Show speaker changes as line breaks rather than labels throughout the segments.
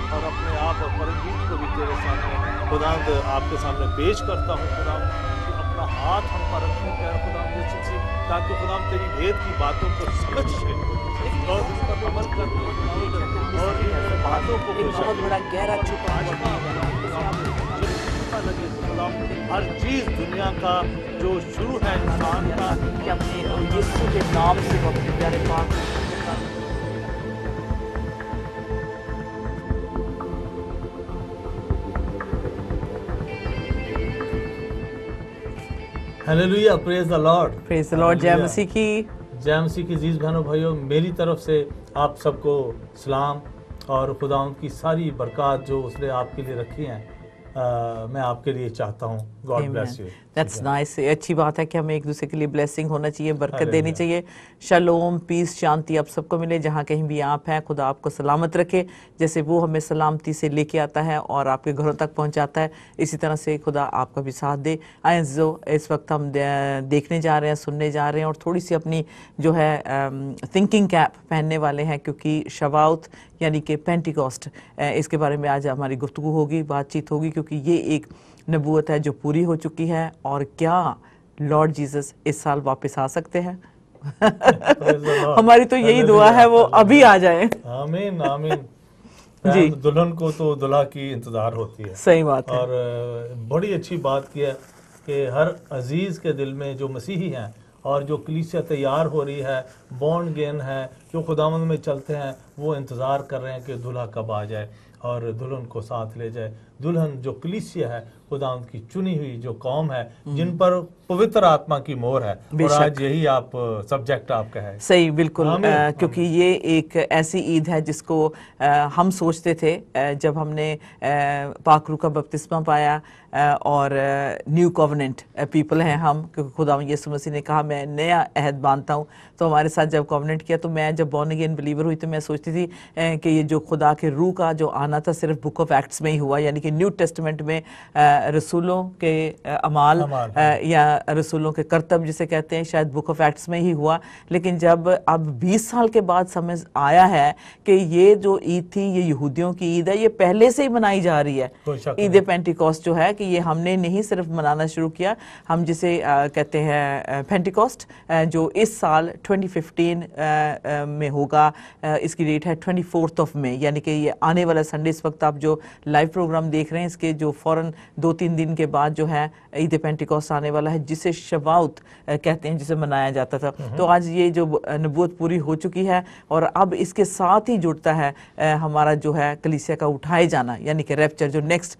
और अपने आप और परमजीत को भी तेरे सामने खुदावंद आपके सामने पेश करता हूँ खुदावंद कि अपना हाथ हम पर रखने प्यार खुदावंद यीशु मसीह, ताकि खुदावंद तेरी भेद की बातों को समझ के और उस पर अमल करने और इन बातों को
बहुत बड़ा गहरा छुपा
लगे खुदावंद हर चीज दुनिया का जो शुरू है इंसान का
कि अपने यीशु के नाम से वो अपने प्यारे पाक
hallelujah, praise the Lord.
Praise the Lord. जय मसीह की।
जय मसीह की अजीज बहनों भाइयों, मेरी तरफ से आप सबको सलाम और खुदावंद की सारी बरकत जो उसने आपके लिए रखी हैं मैं आपके लिए चाहता हूँ। God bless you.
That's nice. अच्छी बात है कि हमें एक दूसरे के लिए ब्लेसिंग होना चाहिए, बरकत देनी चाहिए। शलोम, पीस, शांति आप सबको मिले जहाँ कहीं भी आप हैं। खुदा आपको सलामत रखे, जैसे वो हमें सलामती से लेके आता है और आपके घरों तक पहुँचाता है, इसी तरह से खुदा आपका भी साथ दे। आए जो इस वक्त हम देखने जा रहे हैं, सुनने जा रहे हैं और थोड़ी सी अपनी जो है थिंकिंग कैप पहनने वाले हैं, क्योंकि शवाउत यानी कि पेंटिकॉस्ट, इसके बारे में आज हमारी गुफ्तगू होगी, बातचीत होगी, क्योंकि ये एक नबूवत है जो पूरी हो चुकी है। और क्या लॉर्ड जीसस इस साल वापस आ सकते हैं? हमारी तो यही दुआ है वो अभी आ जाए।
आमीन आमीन।
जी।
दुल्हन को तो दुल्हा की इंतजार होती है।
सही बात है।
और बड़ी अच्छी बात की है कि हर अजीज के दिल में जो मसीही हैं और जो कलीसिया तैयार हो रही है, बॉर्न अगेन है, जो खुदावंद में चलते हैं, वो इंतज़ार कर रहे हैं कि दुल्हा कब आ जाए और दुल्हन को साथ ले जाए। दुल्हन जो कलीसिया है, खुदावंद की चुनी हुई जो कौम है, जिन पर पवित्र आत्मा की मोहर है। और आज यही आप सब्जेक्ट आपका है।
सही, बिल्कुल। क्योंकि ये एक ऐसी ईद है जिसको हम सोचते थे जब हमने पाकरू का बपतिस्मा पाया और न्यू कॉवेनेंट पीपल हैं हम, क्योंकि खुदा यीशु मसीह ने कहा मैं नया अहद बांधता हूँ। तो हमारे साथ जब कॉवेनेंट किया, तो मैं जब बॉर्न अगेन बिलीवर हुई, तो मैं सोचती थी कि ये जो खुदा के रूह का जो आना था सिर्फ बुक ऑफ एक्ट्स में ही हुआ, यानी कि न्यू टेस्टमेंट में रसूलों के अमाल या रसूलों के करतब जिसे कहते हैं, शायद बुक ऑफ एक्ट्स में ही हुआ। लेकिन जब अब 20 साल के बाद समझ आया है कि ये जो ईद थी, ये यहूदियों की ईद है, ये पहले से ही मनाई जा रही है। ईद पेंटिकॉस्ट जो है, कि ये हमने नहीं सिर्फ मनाना शुरू किया, हम जिसे कहते हैं पेंटिकॉस्ट, जो इस साल 2015 में होगा। इसकी डेट है 24 मई, यानी कि ये आने वाला संडे। इस वक्त आप जो लाइव प्रोग्राम देख रहे हैं, इसके जो फौरन 2-3 दिन के बाद जो है ईद पेंटिकॉस्ट आने वाला है, जिसे शवाउत कहते हैं, जिसे मनाया जाता था। तो आज ये जो नबूवत पूरी हो चुकी है, और अब इसके साथ ही जुड़ता है हमारा जो है कलीसिया का उठाए जाना, यानी कि रैप्चर, जो नेक्स्ट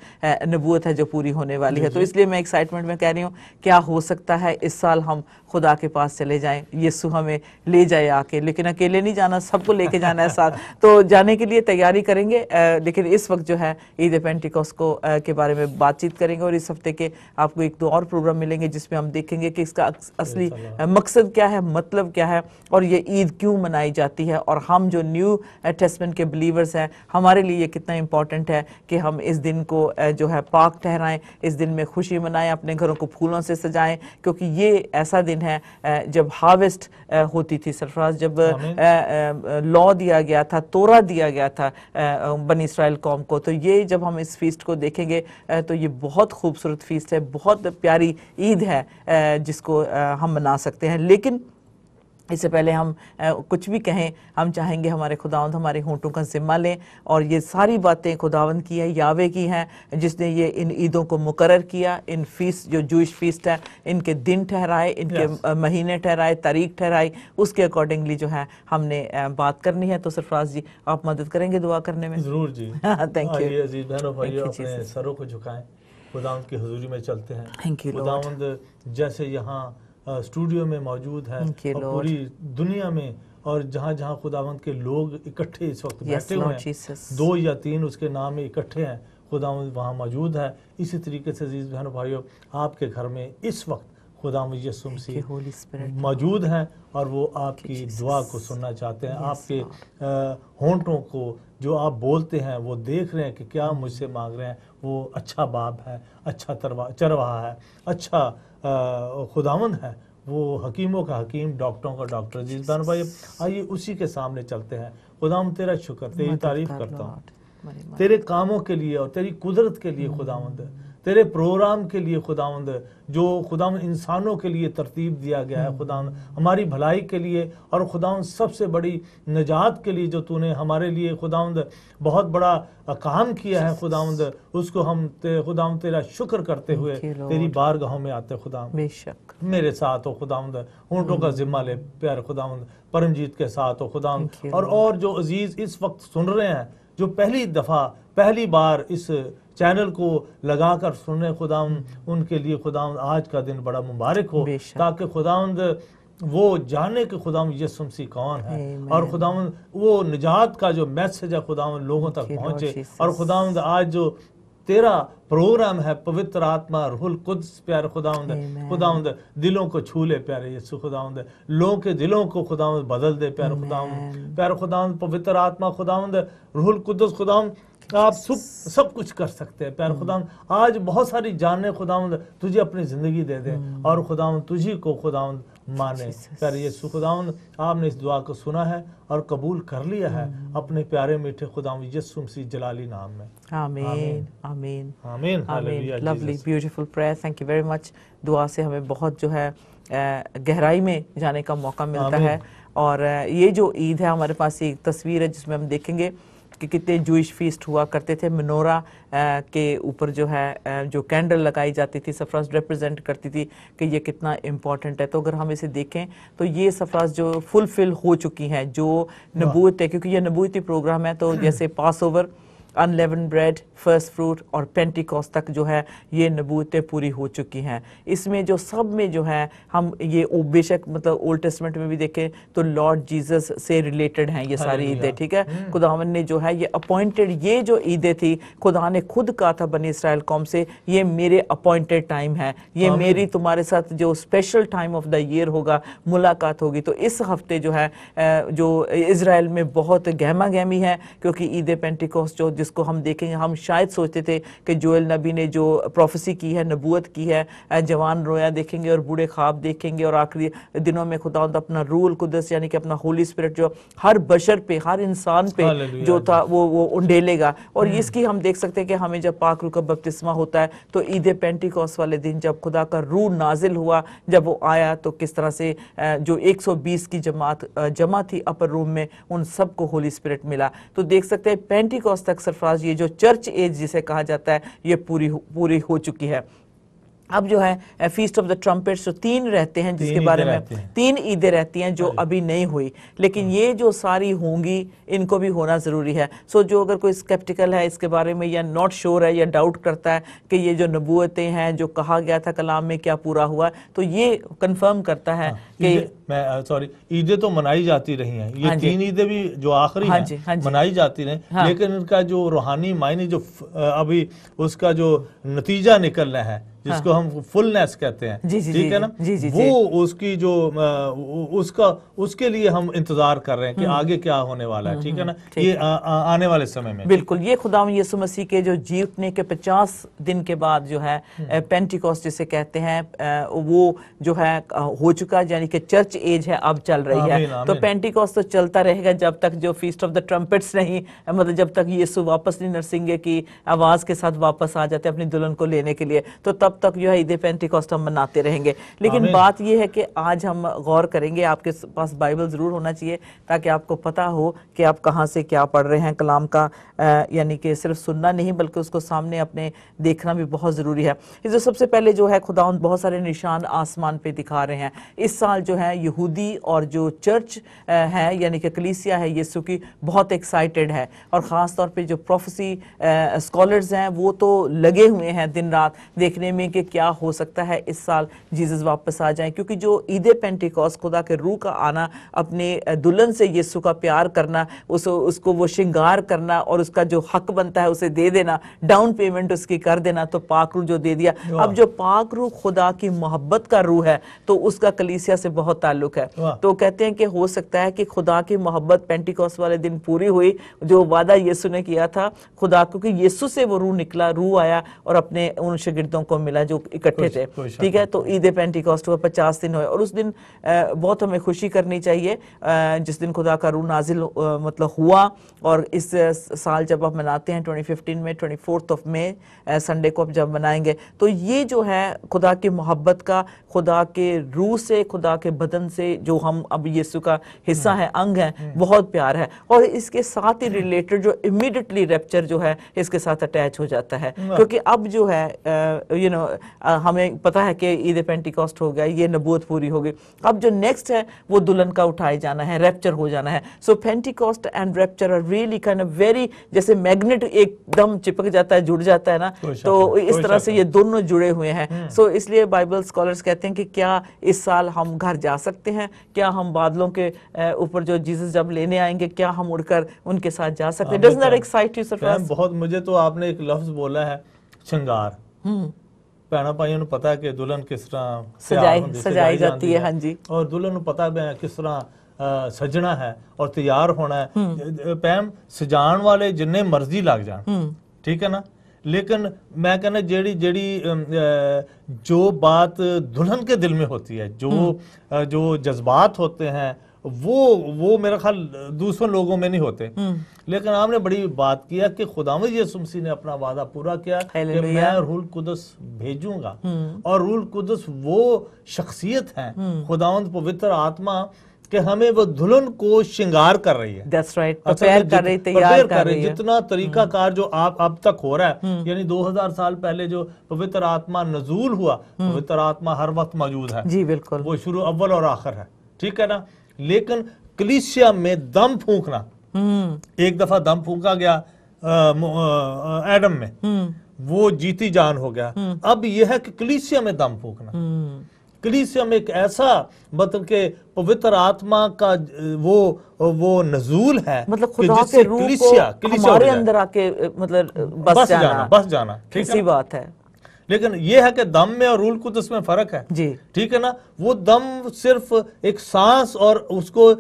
नबूवत है जो पूरी होने वाली है। तो इसलिए मैं एक्साइटमेंट में कह रही हूँ, क्या हो सकता है इस साल हम खुदा के पास चले जाएं, यीशु हमें ले जाए आके। लेकिन अकेले नहीं जाना, सबको लेके जाना है साथ। तो जाने के लिए तैयारी करेंगे, लेकिन इस वक्त जो है ईद पेंटिकॉस्ट को के बारे में बातचीत करेंगे। और इस हफ्ते के आपको 1-2 और प्रोग्राम मिलेंगे जिसमें हम देखेंगे कि इसका असली मकसद क्या है, मतलब क्या है, और ये ईद क्यों मनाई जाती है। और हम जो न्यू टेस्टमेंट के बिलीवर्स हैं, हमारे लिए ये कितना इंपॉर्टेंट है कि हम इस दिन को जो है पाक ठहराएं, इस दिन में खुशी मनाएं, अपने घरों को फूलों से सजाएं, क्योंकि ये ऐसा दिन है जब हार्वेस्ट होती थी सरफराज, जब लॉ दिया गया था, तोरा दिया गया था बनी इस्राएल कौम को। तो ये जब हम इस फीस्ट को देखेंगे तो ये बहुत खूबसूरत फीस्ट है, बहुत प्यारी ईद है जिसको हम मना सकते हैं। लेकिन इससे पहले हम कुछ भी कहें, हम चाहेंगे हमारे खुदावंद हमारे होंठों का जिम्मा लें, और ये सारी बातें खुदावंद की है, यावे की हैं, जिसने ये इन ईदों को मुकर्रर किया। इन फीस्ट जो जूइश फीस्ट है, इनके दिन ठहराए, इनके महीने ठहराए, तारीख ठहराई, उसके अकॉर्डिंगली जो है हमने बात करनी है। तो सरफराज जी, आप मदद करेंगे दुआ करने में?
जरूर जी।
Thank you.
अजीज बहनों भाइयों, अपने सरों को झुकाएं, खुदावंद की हुजूरी में चलते हैं।
Thank you Lord.
खुदावंद जैसे यहाँ स्टूडियो में मौजूद है और पूरी दुनिया में, और जहाँ जहाँ खुदावंद के लोग इकट्ठे इस वक्त बैठे हुए हैं, 2 या 3 उसके नाम में इकट्ठे हैं, खुदावंद वहाँ मौजूद है। इसी तरीके से अजीज बहनों भाइयों, आपके घर में इस वक्त खुदावंद यीशु मसीह मौजूद हैं और वो आपकी दुआ को सुनना चाहते हैं। आपके होंठों को जो आप बोलते हैं वो देख रहे हैं कि क्या मुझसे मांग रहे हैं। वो अच्छा बाप है, अच्छा चरवाहा है, अच्छा खुदावंद है, वो हकीमों का हकीम, डॉक्टरों का डॉक्टर। जिस भाई आइए उसी के सामने चलते हैं। खुदावंद तेरा शुक्र, तेरी तारीफ करता हूँ तेरे कामों के लिए और तेरी कुदरत के लिए खुदावंद, तेरे प्रोग्राम के लिए खुदावंद, जो खुदावंद इंसानों के लिए तरतीब दिया गया है खुदावंद, हमारी भलाई के लिए, और खुदावंद सबसे बड़ी निजात के लिए जो तूने हमारे लिए खुदावंद बहुत बड़ा काम किया है खुदावंद, उसको हम खुदावंद तेरा शुक्र करते हुए तेरी बारगाहों में आते खुदावंद।
बेशक
मेरे साथ हो खुदावंद, ऊँटों का जिम्मा ले प्यारे खुदावंद, परमजीत के साथ हो खुदावंद, और जो अजीज इस वक्त सुन रहे हैं, जो पहली बार इस चैनल को लगाकर सुने खुदावंद, उनके लिए खुदावंद आज का दिन बड़ा मुबारक हो, ताकि खुदावंद वो जाने कि खुदावंद यीशु मसीह कौन है, और खुदावंद वो निजात का जो मैसेज है खुदावंद लोगों तक पहुंचे, और खुदावंद आज जो तेरा प्रोग्राम है पवित्र आत्मा रूहुल कुद्स प्यारे खुदावंद दिलों को छू ले प्यारे यीशु खुदावंद, लोगों के दिलों को खुदावंद बदल दे प्यारे खुदावंद पवित्र आत्मा खुदावंद रूहुल कुद्स खुदावंद, आप सब कुछ कर सकते हैं प्यारे खुदावंद। आज बहुत सारी जाने खुदावंद तुझे अपनी जिंदगी दे दे, और खुदावंद तुझी को खुदावंद माने प्यारे यीशु खुदावंद। आपने इस दुआ को सुना है और कबूल कर लिया है अपने प्यारे मीठे खुदावंद यीशु मसीह जलाली नाम में।
आमीन आमीन
आमीन
आमीन। Lovely beautiful prayer, thank you very much. दुआ से हमें बहुत जो है गहराई में जाने का मौका मिलता है, और ये जो ईद है हमारे पास एक तस्वीर है जिसमें हम देखेंगे कि कितने जूइश फीस्ट हुआ करते थे। मेनोरा के ऊपर जो है जो कैंडल लगाई जाती थी, सफराज रिप्रेजेंट करती थी कि ये कितना इम्पॉर्टेंट है। तो अगर हम इसे देखें तो ये सफराज जो फुलफिल हो चुकी हैं, जो नबूवत है, क्योंकि ये नबूवती प्रोग्राम है, तो जैसे पास over, unleavened bread, first fruit और पेंटिकॉस्ट तक जो है ये नबूवतें पूरी हो चुकी हैं। इसमें जो सब में जो है हम ये बेशक मतलब ओल्ड टेस्टमेंट में भी देखें तो लॉर्ड जीसस से रिलेटेड हैं ये सारी ईदें, ठीक है। खुदावन ने जो है ये अपॉइंटेड, ये जो ईदें थी खुदा ने खुद कहा था बनी इसराइल कौम से, ये मेरे अपॉइंटेड टाइम है, ये मेरी तुम्हारे साथ जो special time of the year होगा, मुलाकात होगी। तो इस हफ्ते जो है जो इजराइल में बहुत गहमा गहमी है, क्योंकि ईद पेंटिकॉस्ट जो जिसको हम देखेंगे, हम शायद सोचते थे कि जोएल नबी ने जो प्रोफेसी की है, नबूवत की है, जवान रोया देखेंगे और बूढ़े ख्वाब देखेंगे, और आखिरी दिनों में खुदावंद अपना रूल कुदस यानी कि अपना होली स्पिरिट जो हर बशर पे, हर इंसान पे जो था वो उंडेलेगा। और इसकी हम देख सकते हैं कि हमें जब पाक रूह का बपतिस्मा होता है तो ईद पेंटिकॉस्ट वाले दिन जब खुदा का रूह नाजिल हुआ, जब वो आया, तो किस तरह से जो 120 की जमा थी अपर रूम में, उन सबको होली स्पिरिट मिला। तो देख सकते हैं पेंटिकॉस्ट तक सरफराज ये जो चर्च एज जिसे कहा जाता है ये पूरी हो चुकी है। अब जो है फीस्ट ऑफ द ट्रम्पेट्स जो 3 रहते हैं, जिसके बारे में 3 ईदें रहती हैं जो अभी नहीं हुई, लेकिन ये जो सारी होंगी इनको भी होना ज़रूरी है। सो जो अगर कोई स्केप्टिकल है इसके बारे में, या नॉट श्योर है, या डाउट करता है कि ये जो नबूवतें हैं जो कहा गया था कलाम में क्या पूरा हुआ, तो ये कंफर्म करता है कि
ईदें तो मनाई जाती रही हैं, ये 3 ईदें भी जो आखिरी हैं मनाई जाती रही, लेकिन इनका जो रूहानी मायने जो अभी उसका जो नतीजा निकलना है, जिसको हम फुलनेस कहते हैं, ठीक है ना, वो उसकी जो उसके लिए हम इंतजार कर रहे हैं कि आगे क्या होने वाला है, ठीक है ना, ये आने वाले समय में।
बिल्कुल, ये खुदा यीशु मसीह के जो जी उठने के 50 दिन के बाद जो है पेंटिकॉस्ट जिसे कहते हैं, वो जो है हो चुका, यानी कि चर्च एज है अब चल रही है। तो पेंटिकॉस्ट तो चलता रहेगा जब तक जो फीस्ट ऑफ द ट्रम्पेट्स नहीं, मतलब जब तक यीशु वापस नहीं नरसिंगे की आवाज के साथ वापस आ जाते अपनी दुल्हन को लेने के लिए, तो तब तक जो है ईद पेंटिकॉस्ट हम मनाते रहेंगे। लेकिन बात यह है कि आज हम गौर करेंगे, आपके पास बाइबल जरूर होना चाहिए ताकि आपको पता हो कि आप कहाँ से क्या पढ़ रहे हैं कलाम का, यानी कि सिर्फ सुनना नहीं बल्कि उसको सामने अपने देखना भी बहुत जरूरी है। इस सबसे पहले जो है खुदावंद बहुत सारे निशान आसमान पे दिखा रहे हैं। इस साल जो है यहूदी और जो चर्च है यानी कि कलीसिया है यीशु की, बहुत एक्साइटेड है, और ख़ास तौर पे जो प्रोफेसी स्कॉलर्स हैं वो तो लगे हुए हैं दिन रात देखने में कि क्या हो सकता है इस साल जीसस वापस आ जाए, क्योंकि जो ईद पेंटिकॉस्ट खुदा के रूह का आना, अपने दुल्हन से यीशु का प्यार करना, उसको वो श्रृंगार करना और उसका जो हक बनता है उसे दे देना, डाउन पेमेंट उसकी कर देना, तो पाक रूह जो दे दिया। अब जो पाक रूह खुदा की मोहब्बत का रूह है तो उसका कलीसिया से बहुत ताल्लुक है। तो कहते हैं कि हो सकता है कि खुदा की मोहब्बत पेंटिकॉस्ट वाले दिन पूरी हुई, जो वादा यीशु ने किया था खुदा, क्योंकि यीशु से वो रूह निकला, रूह आया और अपने उन शागिर्दों को मिला जो इकट्ठे थे। ठीक है, तो ईद पेंटिकॉस्ट हुआ, 50 दिन हुए, और उस दिन बहुत हमें खुशी करनी चाहिए जिस दिन खुदा का रूह नाजिल मतलब हुआ। और इस साल जब आप मनाते हैं 2015 में 24 मई संडे को आप जब मनाएंगे, तो ये जो है खुदा की मोहब्बत का, खुदा के रूह से, खुदा के बदन से जो हम अब यीशु का हिस्सा है, अंग है, बहुत प्यार है। और इसके साथ ही रिलेटेड जो इमीडिएटली रैप्चर जो है इसके साथ अटैच हो जाता है, क्योंकि अब जो है हमें पता है कि ईद पेंटिकॉस्ट हो गया, ये नबूवत पूरी हो गई। अब जो नेक्स्ट है वो दुल्हन का उठाए जाना है, रैप्चर हो जाना है। So Pentecost and rapture are really kind of very, जैसे मैग्नेट एकदम चिपक जाता है, जुड़ जाता है ना, तो इस तरह से ये दोनों जुड़े हुए हैं। सो इसलिए बाइबल स्कॉलर्स कहते हैं कि क्या इस साल हम घर जा सकते हैं, क्या हम बादलों के ऊपर जो जीसस जब लेने आएंगे, क्या हम उड़कर उनके साथ जा सकते हैं? Doesn't that excite you Sarfaraz?
बहुत, मुझे तो आपने एक लफ्ज बोला है श्रृंगार, भैना भाइयों को पता है कि दुल्हन किस तरह
सजाई जाती है। हाँ जी,
और दुल्हन को पता है किस तरह सजना है और तैयार होना है। पैम सजान वाले जिन्ने मर्जी लग जान, ठीक है ना, लेकिन मैं कहना जेड़ी जो बात दुल्हन के दिल में होती है, जो जज्बात होते हैं, वो मेरा ख्याल दूसरों लोगों में नहीं होते। लेकिन आपने बड़ी बात किया कि खुदावंद यीशु मसीह ने अपना वादा पूरा किया कि मैं रूह कुदस भेजूंगा, और रूह कुदस वो शख्सियत है, खुदावंद पवित्र आत्मा, कि हमें वो दुल्हन को श्रृंगार कर रही है।
That's right, प्रिपेयर कर रही, तैयार कर रही है।
जितना तरीका कार जो अब तक हो रहा है, यानी 2000 साल पहले जो पवित्र आत्मा नजूल हुआ, पवित्र आत्मा हर वक्त मौजूद है
जी, बिल्कुल,
वो शुरू, अव्वल और आखिर है, ठीक है ना। लेकिन कलीसिया में दम फूंकना, एक दफा दम फूंका गया एडम में, वो जीती जान हो गया। अब यह है कि कलीसिया में दम फूंकना, कलीसिया में एक ऐसा मतलब के पवित्र आत्मा का वो नजूल है,
मतलब खुदा के रूह को हमारे अंदर आके मतलब बस जाना, किसी बात है।
लेकिन यह है कि दम में और रूह कुदस में फर्क है जी, ठीक है ना। वो दम सिर्फ एक सांस और उसको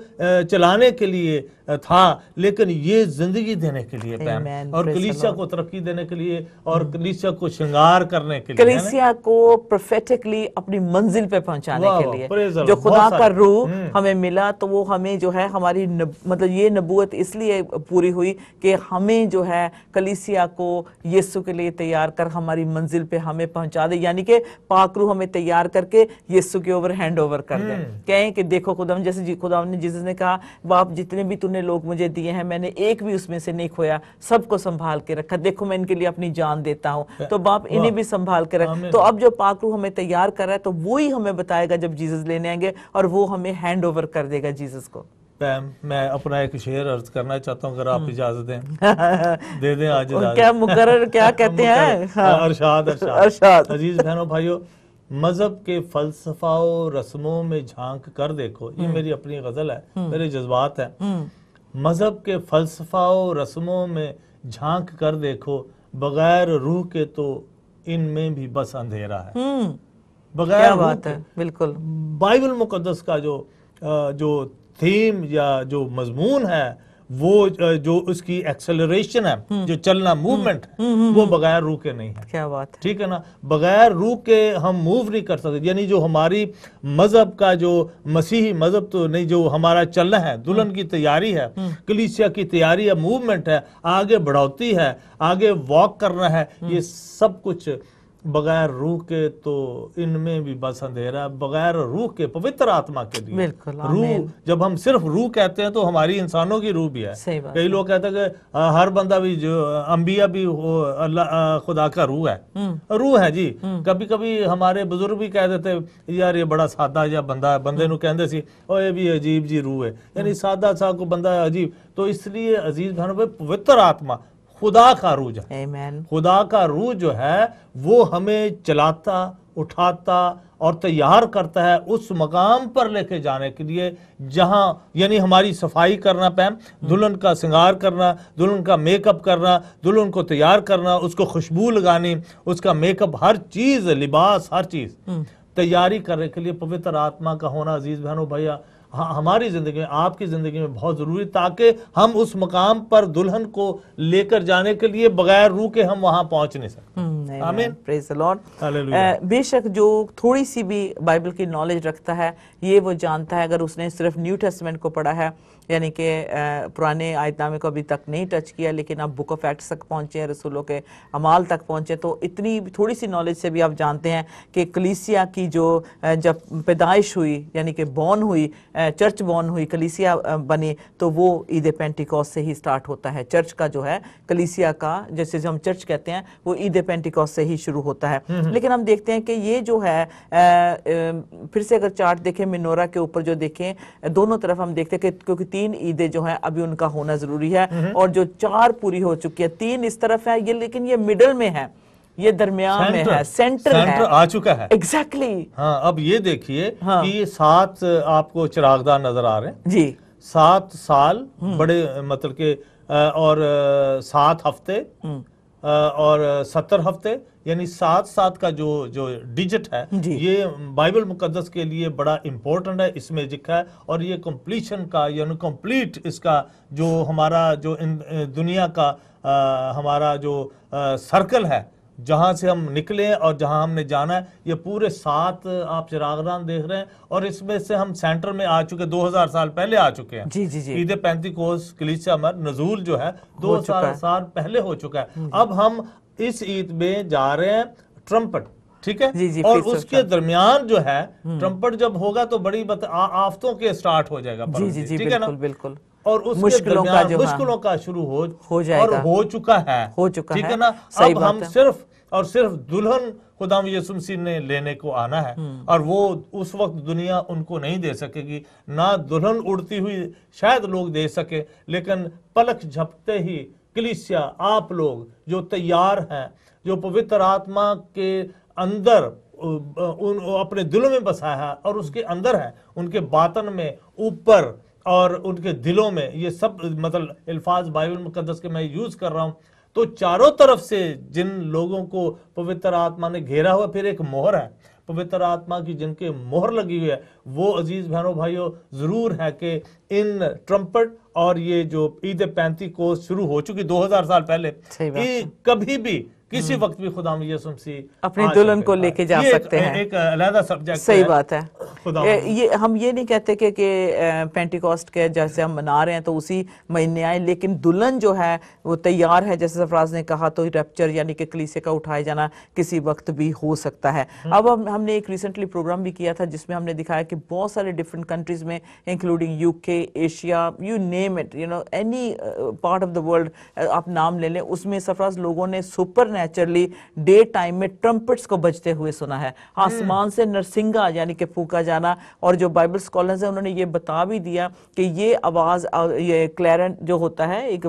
चलाने के लिए था, लेकिन ये जिंदगी देने के लिए और कलीसिया को तरक्की देने के लिए और कलीसिया को श्रृंगार करने के लिए,
कलीसिया को प्रोफेटिकली अपनी मंजिल पे पहुंचाने के लिए जो खुदा का रूह हमें मिला, तो वो हमें जो है हमारी मतलब ये नबूवत इसलिए पूरी हुई कि हमें जो है कलीसिया को यीशु के लिए तैयार कर हमारी मंजिल पे हमें पहुंचा दे, यानी कि पाक रूह हमें तैयार करके यीशु के ओवर हैंड ओवर कर दे। कहें कि देखो खुदा, जैसे खुदा ने जिसने ने कहा बाप जितने भी तूने लोग मुझे दिए हैं, मैंने एक भी उसमें से नहीं खोया, सबको संभाल के रखा, देखो मैं इनके लिए अपनी जान देता हूं, तो बाप इन्हें भी संभाल के रख। तो अब जो पाक रूह हमें तैयार कर रहा है, तो वो ही हमें बताएगा जब जीसस लेने आएंगे, और वो हमें हैंड ओवर कर देगा जीसस को।
मैं अपना एक शेर अर्ज करना चाहता हूँ, अगर आप इजाजत दें दे दें आज।
क्या मुकर्रर क्या कहते हैं?
अरशाद अरशाद। अजीज बहनों भाइयों, मजहब के फलसफा और रस्मों में झांक कर देखो, ये मेरी अपनी गजल है, मेरे जज्बात है। मजहब के फलसफा और रस्मों में झांक कर देखो, बगैर रूह के तो इनमें भी बस अंधेरा है। बगैर
क्या बात है, बिल्कुल।
बाइबल मुकद्दस का जो थीम या जो मजमून है, वो जो उसकी एक्सेलरेशन है, जो चलना मूवमेंट है, वो बगैर रूह के नहीं है।
क्या बात है,
ठीक है ना। बगैर रूह के हम मूव नहीं कर सकते। यानी जो हमारी मजहब का जो मसीही मजहब तो नहीं, जो हमारा चलना है, दुल्हन की तैयारी है, कलीसिया की तैयारी है, मूवमेंट है, आगे बढ़ोती है, आगे वॉक करना है, ये सब कुछ बगैर रूह के तो इनमें भी बस अंधेरा। बगैर रूह के, पवित्र आत्मा के लिए रूह, जब हम सिर्फ रूह कहते हैं तो हमारी इंसानों की रूह भी है। कई लोग कहते हैं कि हर बंदा भी, जो अंबिया भी अल्लाह खुदा का रूह है, रूह है जी। कभी कभी हमारे बुजुर्ग भी कह देते यार ये बड़ा सादा या बंदा, बंदे नू कहंदे सी ओ ये भी अजीब जी रूह है, यानी सादा सा को बंदा अजीब। तो इसलिए अजीज भाई, पवित्र आत्मा खुदा का रूह है, खुदा का रूह जो है वो हमें चलाता, उठाता और तैयार करता है उस मकाम पर लेके जाने के लिए जहां, यानी हमारी सफाई करना, पैम दुल्हन का श्रृंगार करना, दुल्हन का मेकअप करना, दुल्हन को तैयार करना, उसको खुशबू लगानी, उसका मेकअप, हर चीज, लिबास, हर चीज तैयारी करने के लिए पवित्र आत्मा का होना अजीज बहनों भैया हमारी जिंदगी में, आपकी जिंदगी में बहुत जरूरी, ताकि हम उस मकाम पर दुल्हन को लेकर जाने के लिए बगैर रूह के हम वहां पहुंच नहीं सकते।
आमीन, प्रेज द लॉर्ड। बेशक जो थोड़ी सी भी बाइबल की नॉलेज रखता है ये वो जानता है, अगर उसने सिर्फ न्यू टेस्टमेंट को पढ़ा है, यानी कि पुराने आयतनामे को अभी तक नहीं टच किया, लेकिन आप बुक ऑफ एक्ट्स तक पहुंचे हैं, रसूलों के अमाल तक पहुंचे, तो इतनी थोड़ी सी नॉलेज से भी आप जानते हैं कि कलीसिया की जो जब पैदाइश हुई, यानी कि बॉर्न हुई, चर्च बॉर्न हुई, कलीसिया बनी, तो वो ईद पेंटिकॉस्ट से ही स्टार्ट होता है। चर्च का जो है, कलीसिया का जैसे हम चर्च कहते हैं, वो ईद पेंटिकॉस्ट से ही शुरू होता है। लेकिन हम देखते हैं कि ये जो है फिर से अगर चार्ट देखें मिनोरा के ऊपर जो देखें, दोनों तरफ हम देखते हैं कि क्योंकि 3 ईदें जो हैं अभी उनका होना जरूरी है, और जो 4 पूरी हो चुकी है, 3 इस तरफ है ये, लेकिन ये मिडल में है, ये दरमियान में है, सेंटर है,
आ चुका है।
एग्जैक्टली।
हाँ, अब ये देखिए कि ये 7 आपको चिरागदार नजर आ रहे हैं
जी,
7 साल बड़े मतलब के, और 7 हफ्ते और 70 हफ्ते, यानी 7 का जो डिजिट है, ये बाइबल मुकद्दस के लिए बड़ा इंपॉर्टेंट है, इसमें लिखा है। और ये कंप्लीशन का यानी कंप्लीट इसका जो हमारा जो दुनिया का हमारा जो सर्कल है, जहां से हम निकले और जहां हमने जाना है, ये पूरे 7 आप चिरागदान देख रहे हैं, और इसमें से हम सेंटर में आ चुके, 2000 साल पहले आ चुके हैं।
जी जी जी।
ईद पेंतिकोस्त कलीसिया में नजूल जो है 2000 साल पहले हो चुका है। अब हम इस ईद में जा रहे हैं ट्रम्पट, ठीक है
जी जी,
और उसके दरमियान जो है ट्रम्पट जब होगा तो बड़ी आफतों के स्टार्ट हो जाएगा,
जी जी जी,
ठीक है ना,
बिल्कुल।
और उसके मुश्किलों का शुरू हो जाएगा, और हो चुका है, ठीक है ना। अब हम सिर्फ दुल्हन खुदाम यीशु मसीह ने लेने को आना है, और वो उस वक्त दुनिया उनको नहीं दे सकेगी, ना दुल्हन उड़ती हुई शायद लोग दे सके, लेकिन पलक झपकते ही कलीसिया, आप लोग जो तैयार हैं, जो पवित्र आत्मा के अंदर अपने दिलों में बसा है और उसके अंदर है, उनके बातन में, ऊपर और उनके दिलों में, ये सब मतलब अल्फाज बाइबल मुकद्दस के मैं यूज कर रहा हूं, तो चारों तरफ से जिन लोगों को पवित्र आत्मा ने घेरा हुआ, फिर एक मोहर है पवित्र आत्मा की जिनके मोहर लगी हुई है, वो अजीज बहनों भाइयों जरूर है कि इन ट्रम्पट और ये जो ईद पेंतिकोस्त शुरू हो चुकी 2000 साल पहले, कभी भी किसी वक्त भी खुदा यीशु मसीह
अपनी दुल्हन को लेके जा सकते हैं।
एक अलग सब्जेक्ट, सही बात है।
ये हम ये नहीं कहते कि पेंटिकॉस्ट के जैसे हम मना रहे हैं तो उसी महीने आए, लेकिन दुल्हन जो है वो तैयार है, जैसे सरफराज ने कहा, तो रैप्चर यानी कि कलीसिया का उठाए जाना किसी वक्त भी हो सकता है। अब हमने एक रिसेंटली प्रोग्राम भी किया था जिसमें हमने दिखाया कि बहुत सारे डिफरेंट कंट्रीज में, including UK, Asia, you name it, you know any part of the world आप नाम ले लें, उसमें सरफराज लोगों ने सुपर नेचुरली डे टाइम में ट्रम्पेट्स को बजते हुए सुना है, आसमान से नरसिंगा यानी कि फूका जाना। और जो बाइबल स्कॉलर्स हैं उन्होंने ये बता भी दिया कि ये आवाज, ये क्लैरेंट जो होता है, एक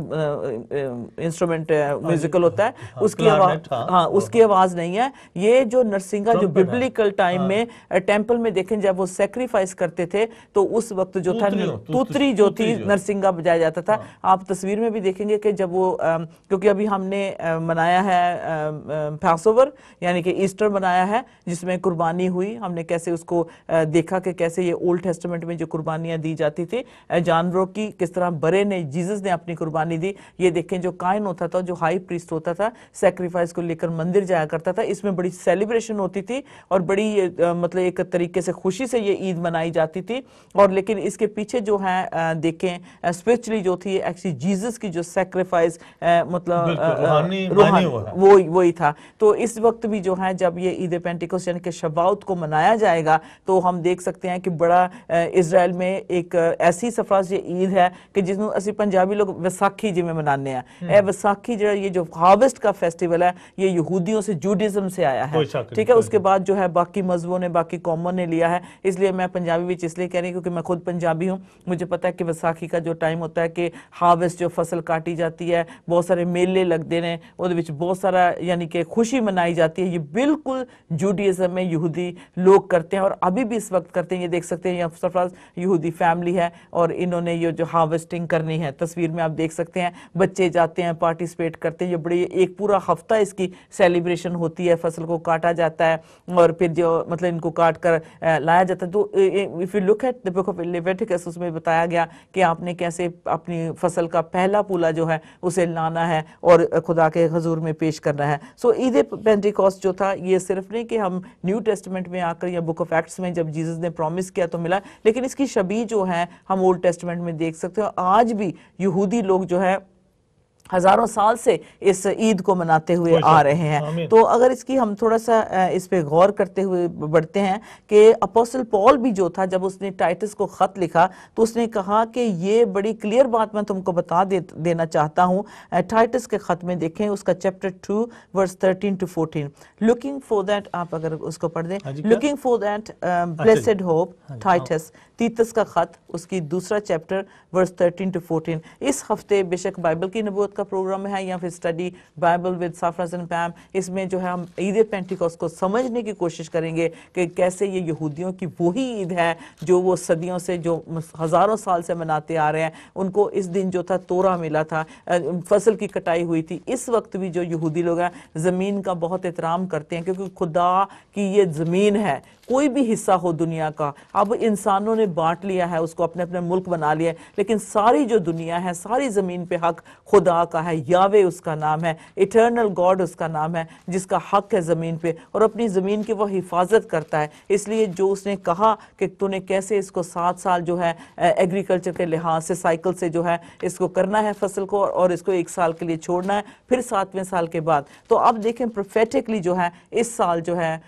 इंस्ट्रूमेंट म्यूजिकल होता है, उसकी आवाज, हाँ उसकी आवाज नहीं है, ये जो नरसिंगा जो बिब्लिकल टाइम में टेंपल में देखें जब वो सेक्रीफाइस करते थे तो उस वक्त जो था तूतरी जो थी नरसिंगा बजाया जाता था। आप तस्वीर में भी देखेंगे कि जब वो क्योंकि अभी हमने मनाया है पैसओवर यानी कि ईस्टर बनाया है जिसमें कुर्बानी हुई, हमने कैसे उसको देखा कि कैसे ये ओल्ड टेस्टामेंट में जो कुर्बानियां दी जाती थी जानवरों की, किस तरह बरे ने, जीसस ने अपनी कुर्बानी दी। ये देखें जो कायन होता था, जो हाई प्रीस्ट होता था, सैक्रिफाइस को लेकर मंदिर जाया करता था, इसमें बड़ी सेलिब्रेशन होती थी और बड़ी मतलब एक तरीके से खुशी से ये ईद मनाई जाती थी। और लेकिन इसके पीछे जो है देखें स्पिरिचुअली जो थी एक्चुअली जीसस की जो सैक्रिफाइस मतलब वही था। तो इस वक्त भी जो है जब ये ईद पेंटिकोस्ट यानी कि शबाउत को मनाया जाएगा तो हम देख सकते हैं कि बड़ा इजराइल में एक ऐसी सफराज ये ईद है कि जिसमें असि पंजाबी लोग वैसाखी जिमें मनाने हैं। वैसाखी जो ये जो हार्वेस्ट का फेस्टिवल है ये यहूदियों से जूडिज्म से आया है, ठीक है। उसके बाद जो है बाकी मजहबों ने, बाकी कौमों ने लिया है, इसलिए मैं पंजाबी भी इसलिए कह रही हूँ क्योंकि मैं खुद पंजाबी हूँ। मुझे पता है कि वैसाखी का जो टाइम होता है कि हार्वेस्ट जो फसल काटी जाती है, बहुत सारे मेले लगते हैं, वो बहुत सारा द्वारा यानी कि खुशी मनाई जाती है, ये बिल्कुल जूडियज्म में यहूदी लोग करते हैं और अभी भी इस वक्त करते हैं। ये देख सकते हैं यहाँ सरफराज यहूदी फैमिली है और इन्होंने ये जो हार्वेस्टिंग करनी है, तस्वीर में आप देख सकते हैं बच्चे जाते हैं, पार्टिसिपेट करते हैं। ये बड़ी एक पूरा हफ्ता इसकी सेलिब्रेशन होती है, फसल को काटा जाता है और फिर जो मतलब इनको काट कर लाया जाता है। तो if you look at the book of Leviticus, उसमें बताया गया कि आपने कैसे अपनी फसल का पहला पूला जो है उसे लाना है और खुदा के हुजूर में पेश करना है। सो ईद पेंटिकॉस्ट जो था ये सिर्फ नहीं कि हम न्यू टेस्टमेंट में आकर या बुक ऑफ एक्ट्स में जब जीसस ने प्रॉमिस किया तो मिला, लेकिन इसकी शबीह जो है हम ओल्ड टेस्टमेंट में देख सकते हो। आज भी यहूदी लोग जो है हजारों साल से इस ईद को मनाते हुए आ रहे हैं। तो अगर इसकी हम थोड़ा सा इस पे गौर करते हुए बढ़ते हैं कि अपोस्टल पॉल भी जो था, जब उसने टाइटस को खत लिखा तो उसने कहा कि ये बड़ी क्लियर बात मैं तुमको बता देना चाहता हूँ। टाइटस के खत में देखें उसका chapter 2 verse 13 to 14, looking for that, आप अगर उसको पढ़ दें, looking for that blessed hope, Titus, तीतस का खत, उसकी दूसरा चैप्टर वर्स 13 to 14। इस हफ्ते बेशक बाइबल की नबूवत का प्रोग्राम है या फिर स्टडी बाइबल विद साफराज एंड पैम, इसमें जो है हम ईद पेंटिकॉस्ट को समझने की कोशिश करेंगे कि कैसे ये यहूदियों की वही ईद है जो वो सदियों से, जो हजारों साल से मनाते आ रहे हैं। उनको इस दिन जो था तोरा मिला था, फसल की कटाई हुई थी। इस वक्त भी जो यहूदी लोग हैं ज़मीन का बहुत एहतराम करते हैं, क्योंकि खुदा की ये ज़मीन है, कोई भी हिस्सा हो दुनिया का, अब इंसानों ने बांट लिया है, उसको अपने अपने मुल्क बना लिया है, लेकिन सारी जो दुनिया है, सारी ज़मीन पे हक खुदा का है। यावे उसका नाम है, इटर्नल गॉड उसका नाम है, जिसका हक है ज़मीन पे और अपनी ज़मीन की वो हिफाजत करता है। इसलिए जो उसने कहा कि तूने कैसे इसको 7 साल जो है एग्रीकल्चर के लिहाज से साइकिल से जो है इसको करना है फसल को, और इसको 1 साल के लिए छोड़ना है, फिर 7वें साल के बाद। तो अब देखें प्रोफेटिकली जो है इस साल जो है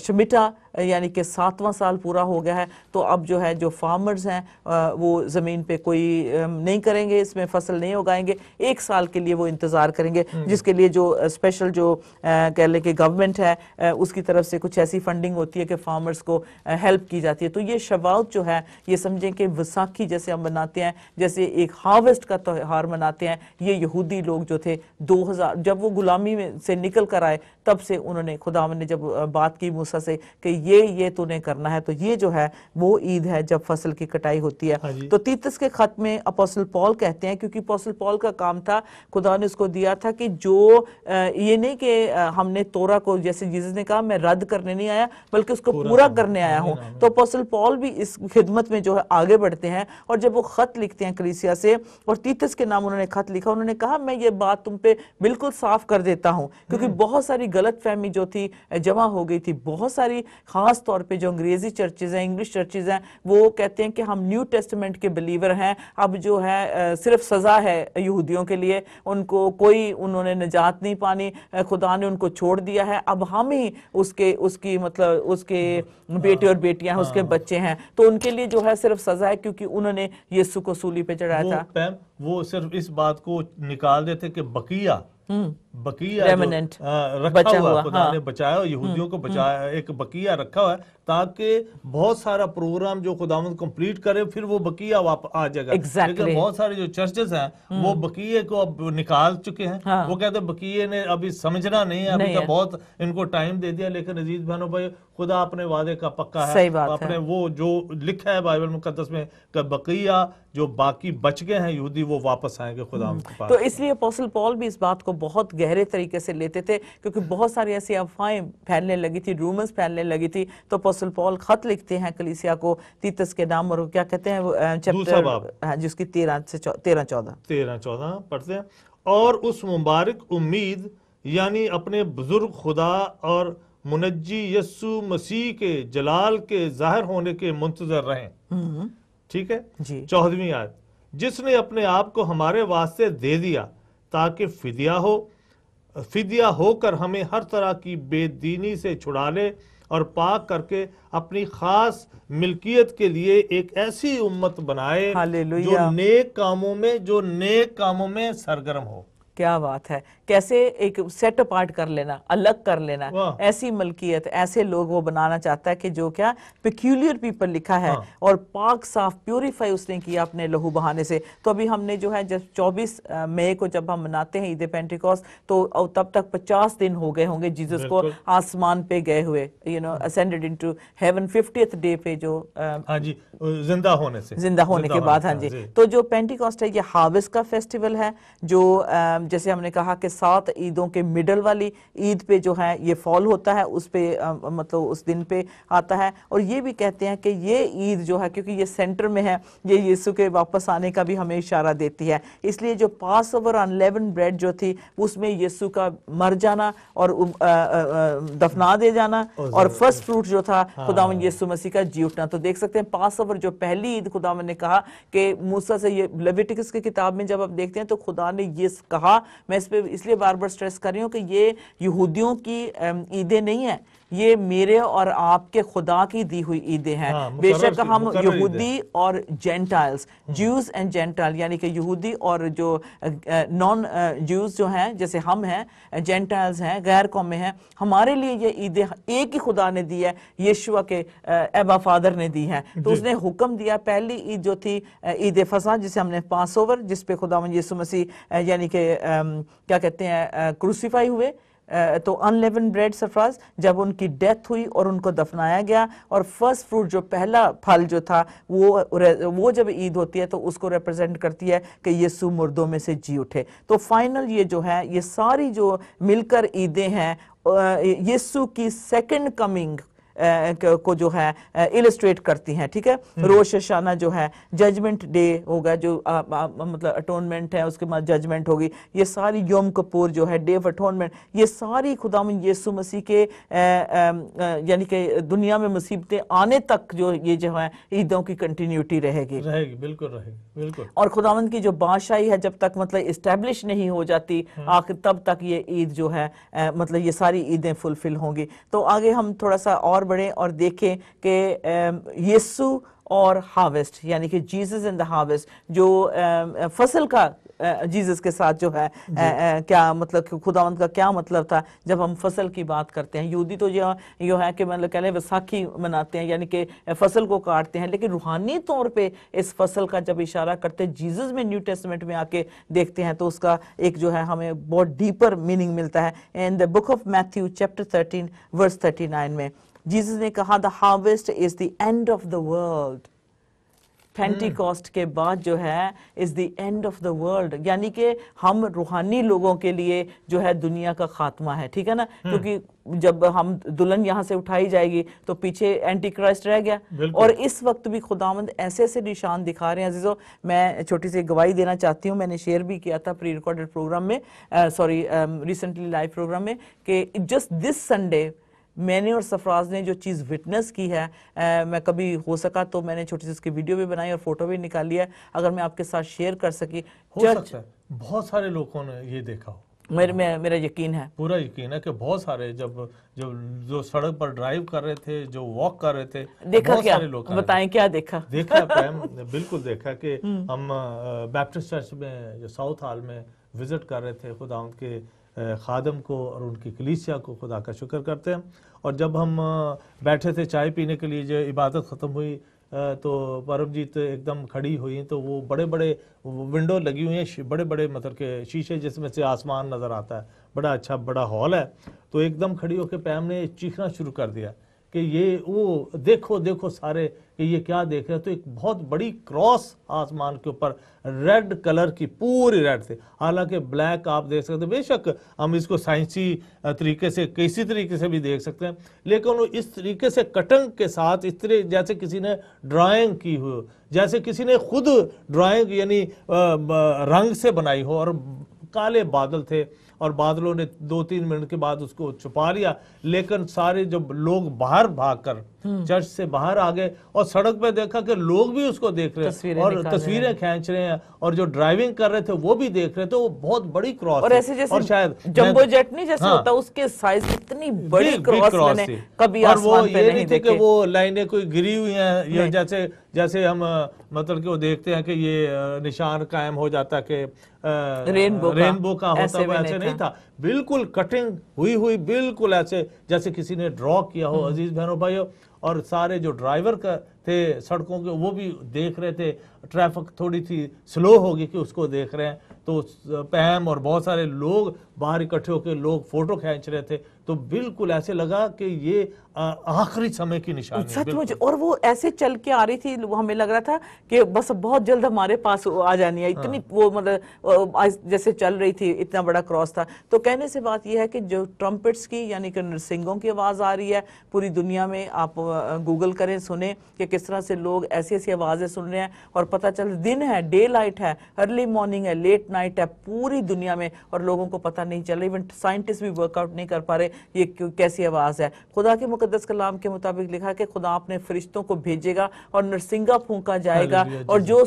शमिटा यानी कि 7वां साल पूरा हो गया है। तो अब जो है जो फार्मर्स हैं वो ज़मीन पे कोई नहीं करेंगे, इसमें फसल नहीं उगाएंगे, 1 साल के लिए वो इंतज़ार करेंगे, जिसके लिए जो स्पेशल जो कह लें कि गवर्नमेंट है उसकी तरफ से कुछ ऐसी फंडिंग होती है कि फार्मर्स को हेल्प की जाती है। तो ये शवाउत जो है, ये समझें कि वसाखी जैसे हम मनाते हैं, जैसे एक हार्वेस्ट का त्यौहार मनाते हैं, ये यहूदी लोग जो थे 2000 जब वो गुलामी में से निकल कर आए, तब से उन्होंने, खुदा ने जब बात की मूसा से कि ये तूने करना है, तो ये जो है वो ईद है जब फसल की कटाई होती है। तो तीतस के खत में अपोस्टल पॉल कहते हैं, क्योंकि अपोस्टल पॉल का काम था, खुदा ने उसको दिया था कि जो ये नहीं कि हमने तोरा को, जैसे जीसस ने कहा मैं रद्द करने नहीं आया बल्कि उसको पूरा करने आया हूं, तो अपोस्टल पॉल भी इस खिदमत में जो है आगे बढ़ते हैं। और जब वो खत लिखते हैं कलीसिया से, और तीतस के नाम उन्होंने खत लिखा, उन्होंने कहा मैं ये बात तुम पे बिल्कुल साफ कर देता हूं, क्योंकि बहुत सारी गलत फहमी जो थी जमा हो गई थी। बहुत सारी खास तौर पे जो अंग्रेजी चर्चेज हैं, इंग्लिश चर्चेज हैं, वो कहते हैं कि हम न्यू टेस्टमेंट के बिलीवर हैं, अब जो है सिर्फ सजा है यहूदियों के लिए, उनको कोई उन्होंने निजात नहीं पानी, खुदा ने उनको छोड़ दिया है, अब हम ही उसकी मतलब उसके बेटे और बेटियां हैं, उसके बच्चे हैं, तो उनके लिए जो है सिर्फ सजा है क्योंकि उन्होंने यीशु को सूली पे चढ़ाया था।
वो सिर्फ इस बात को निकाल देते कि बकिया
रेमिनेंट
रखा हुआ, खुदा ने बचाया, यहूदियों को बचाया, एक बकिया रखा हुआ है ताकि बहुत सारा प्रोग्राम जो खुदावंद कंप्लीट करे फिर वो बकिया वापस आ जाएगा। लेकिन बहुत सारे जो चर्चेस हैं वो बकिये को अब निकाल चुके हैं। वो कहते हैं बकिये ने अभी समझना नहीं है, अभी तक बहुत इनको टाइम दे दिया। लेकिन अजीज बहनों भाई, खुदा अपने वादे का पक्का है, अपने वो जो लिखा है बाइबल मुकद्दस में कि बकिया जो बाकी बच गए हैं यहूदी वो वापस आएंगे खुदा के पास।
तो इसलिए अपोस्टल पॉल भी इस बात को बहुत गहरे तरीके से लेते थे, क्योंकि बहुत सारी ऐसी अफवाहें फैलने लगी थी, रूमर्स फैलने लगी थी। तो अपोस्टल पॉल खत लिखते हैं कलीसिया को तीतस के नाम, और क्या कहते हैं वो चैप्टर जिसकी 13-14
पढ़ते हैं। और उस मुबारक उम्मीद यानी अपने बुजुर्ग खुदा और मुनज्जी यस्सु मसीह के जलाल के जाहिर होने के मुंतजर रहें। ठीक है जी। 14वीं आयत, जिसने अपने आप को हमारे वास्ते दे दिया ताकि फिदिया होकर हमें हर तरह की बेदीनी से छुड़ा ले और पाक करके अपनी खास मिल्कियत के लिए एक ऐसी उम्मत बनाए जो नेक कामों में सरगर्म हो।
क्या बात है, कैसे एक सेट अपार्ट कर लेना, अलग कर लेना, ऐसी मलकियत, ऐसे लोग वो बनाना चाहता है कि जो क्या पेक्यूलियर पीपल लिखा है। और पाक साफ प्यूरिफाई उसने किया अपने लहू बहाने से। तो अभी हमने जो है जब 24 मई को जब हम मनाते हैं ईद पेंटिकॉस्ट, तो तब तक 50 दिन हो गए होंगे जीसस को आसमान पे गए हुए, you know ascended into haven 50th day पे, जो
हाँ जी, जिंदा होने
के बाद। हाँ जी, तो जो पेंटिकॉस्ट है ये हार्वेस्ट का फेस्टिवल है, जो जैसे हमने कहा कि 7 ईदों के मिडल वाली ईद पे जो है ये फॉल होता है, उस पे मतलब उस दिन पे आता है। और ये भी कहते हैं कि ये ईद जो है, क्योंकि ये सेंटर में है, ये यीशु के वापस आने का भी हमें इशारा देती है। इसलिए जो पास ओवर अनलेवन ब्रेड जो थी, उसमें यीशु का मर जाना और दफना दे जाना, और फर्स्ट फ्रूट जो था खुदावंद यीशु मसीह का जी उठना। तो देख सकते हैं पास ओवर जो पहली ईद खुदावंद ने कहा कि मूसा से, ये लेविटिकस की किताब में जब आप देखते हैं तो खुदा ने ये कहा, मैं इस पे इसलिए बार बार स्ट्रेस कर रही हूँ कि ये यहूदियों की ईदें नहीं है, ये मेरे और आपके खुदा की दी हुई ईदें हैं। बेशक हम यहूदी और जेंटाइल्स, ज्यूज एंड जेंटाइल, यानी कि यहूदी और जो नॉन ज्यूज जो हैं, जैसे हम हैं, जेंटाइल्स हैं, गैर कौमें हैं, हमारे लिए ये ईदें एक ही खुदा ने दी है, यीशुआ के एबा फादर ने दी है। तो उसने हुक्म दिया, पहली ईद जो थी ईद फसह, जिसे हमने पास ओवर, जिस पे खुदावंद यीशु मसीह यानी कि क्या कहते हैं क्रूसीफाई हुए, तो अनलेवन ब्रेड सरफराज, जब उनकी डेथ हुई और उनको दफनाया गया, और फर्स्ट फ्रूट जो पहला फल जो था वो जब ईद होती है तो उसको रिप्रेजेंट करती है कि यीशु मुर्दों में से जी उठे। तो फाइनल ये जो है, ये सारी जो मिलकर ईदें हैं यीशु की सेकंड कमिंग को जो है इलस्ट्रेट करती हैं। ठीक है, रोश हशाना जो है जजमेंट डे होगा, जो मतलब अटोनमेंट है, उसके बाद जजमेंट होगी। ये सारी योम कपूर जो है, डे ऑफ अटोनमेंट, ये सारी खुदावंद यीशु मसीह के यानी कि दुनिया में मुसीबतें आने तक जो ये जो है ईदों की कंटिन्यूटी रहेगी।
बिल्कुल रहेगी, बिल्कुल।
और खुदावंद की जो बादशाही है जब तक मतलब इस्टेब्लिश नहीं हो जाती आखिर, तब तक ये ईद जो है मतलब ये सारी ईदें फुलफिल होंगी। तो आगे हम थोड़ा सा और बढ़े और देखें कि यीशु और हार्वेस्ट, यानी कि जीसस इन द हार्वेस्ट, जो फसल का जीसस के साथ जो है क्या मतलब खुदावंद का क्या मतलब था जब हम फसल की बात करते हैं। यहूदी तो ये है कि मतलब कह लें वैसाखी मनाते हैं, यानी कि फसल को काटते हैं, लेकिन रूहानी तौर पे इस फसल का जब इशारा करते हैं जीसस में, न्यू टेस्टमेंट में आके देखते हैं तो उसका एक जो है हमें बहुत डीपर मीनिंग मिलता है। In the book of Matthew chapter 13 verse 39 में जीसस ने कहा, the harvest is the end of the world. Pentecost के बाद जो है is the end of the world, यानी कि हम रूहानी लोगों के लिए जो है दुनिया का खात्मा है। ठीक है ना, क्योंकि जब हम दुल्हन यहाँ से उठाई जाएगी तो पीछे एंटी क्राइस्ट रह गया। और इस वक्त भी खुदावंद ऐसे ऐसे निशान दिखा रहे हैं। अजीजों, मैं छोटी सी गवाही देना चाहती हूँ, मैंने शेयर भी किया था प्री रिकॉर्डेड प्रोग्राम में, रिसेंटली लाइव प्रोग्राम में, कि जस्ट दिस संडे मैंने और सफराज ने जो चीज़ विटनेस की है, मैं कभी हो सका तो मैंने छोटी सी उसकी वीडियो भी बनाई और फोटो भी निकाली है, अगर मैं आपके साथ शेयर कर सकी।
हो सकता है बहुत सारे लोगों ने ये देखा हो,
मेरा यकीन है,
पूरा यकीन है कि बहुत सारे जब जो सड़क पर ड्राइव कर रहे थे, जो वॉक कर रहे थे,
देखा क्या, बताएं क्या देखा?
बिल्कुल देखा कि हम बैप्टिस्ट चर्च में जो साउथ हॉल में विजिट कर रहे थे, खुदा उनके खादम को और उनकी कलीसिया को खुदा का शुक्र करते हैं। और जब हम बैठे थे चाय पीने के लिए, जो इबादत ख़त्म हुई तो परमजीत एकदम खड़ी हुई, तो वो बड़े बड़े विंडो लगी हुई हैं, बड़े बड़े मतलब के शीशे जिसमें से आसमान नज़र आता है, बड़ा अच्छा बड़ा हॉल है। तो एकदम खड़ी होकर पैम ने चीखना शुरू कर दिया कि ये वो देखो देखो सारे कि ये क्या देख रहे हैं। तो एक बहुत बड़ी क्रॉस आसमान के ऊपर रेड कलर की, पूरी रेड थी, हालांकि ब्लैक आप देख सकते हैं। बेशक हम इसको साइंसी तरीके से किसी तरीके से भी देख सकते हैं, लेकिन इस तरीके से कटिंग के साथ इस तरह जैसे किसी ने ड्राइंग की हो, जैसे किसी ने खुद ड्राइंग यानी रंग से बनाई हो, और काले बादल थे और बादलों ने 2-3 मिनट के बाद उसको छुपा लिया। लेकिन सारे जब लोग बाहर भागकर चर्च से बाहर आ गए और सड़क पे देखा कि लोग भी उसको देख रहे हैं और तस्वीरें खींच रहे हैं, और जो ड्राइविंग कर रहे थे वो भी देख रहे थे। वो बहुत बड़ी क्रॉस
और ऐसे जैसे शायद जंबो जेट नहीं जैसे होता, उसके साइज इतनी बड़ी क्रॉस मैंने कभी आसमान पे नहीं देखी।
कि वो लाइनें कोई गिरी हुई हैं, ये जैसे हम मतलब कि वो देखते हैं कि ये निशान कायम हो जाता कि रेनबो का होता है, ऐसे नहीं था। बिल्कुल कटिंग हुई बिल्कुल ऐसे जैसे किसी ने ड्रॉ किया हो। अजीज बहनों भाइयों, और सारे जो ड्राइवर का थे सड़कों के वो भी देख रहे थे। ट्रैफिक थोड़ी सी स्लो होगी कि उसको देख रहे हैं, तो पैम और बहुत सारे लोग बाहर इकट्ठे होकर लोग फोटो खींच रहे थे। तो बिल्कुल ऐसे लगा कि ये आखिरी समय की निशानी
सचमुच। और वो ऐसे चल के आ रही थी, हमें लग रहा था कि बस बहुत जल्द हमारे पास आ जानी है, इतनी वो मतलब जैसे चल रही थी, इतना बड़ा क्रॉस था। तो कहने से बात यह है कि जो ट्रम्पेट्स की यानी कि नरसिंगों की आवाज आ रही है पूरी दुनिया में, आप गूगल करें, सुने कि किस तरह से लोग ऐसी ऐसी आवाजें सुन रहे हैं, और पता चल दिन है, डे लाइट है, अर्ली मॉर्निंग है, लेट नाइट है पूरी दुनिया में, और लोगों को पता नहीं चल रहा। इवन साइंटिस्ट भी वर्कआउट नहीं कर पा रहे ये कैसी आवाज है। खुदा के मुकद्दस कलाम के मुताबिक लिखा है कि खुदा अपने फरिश्तों को भेजेगा और नरसिंगा फूंका जाएगा, और जो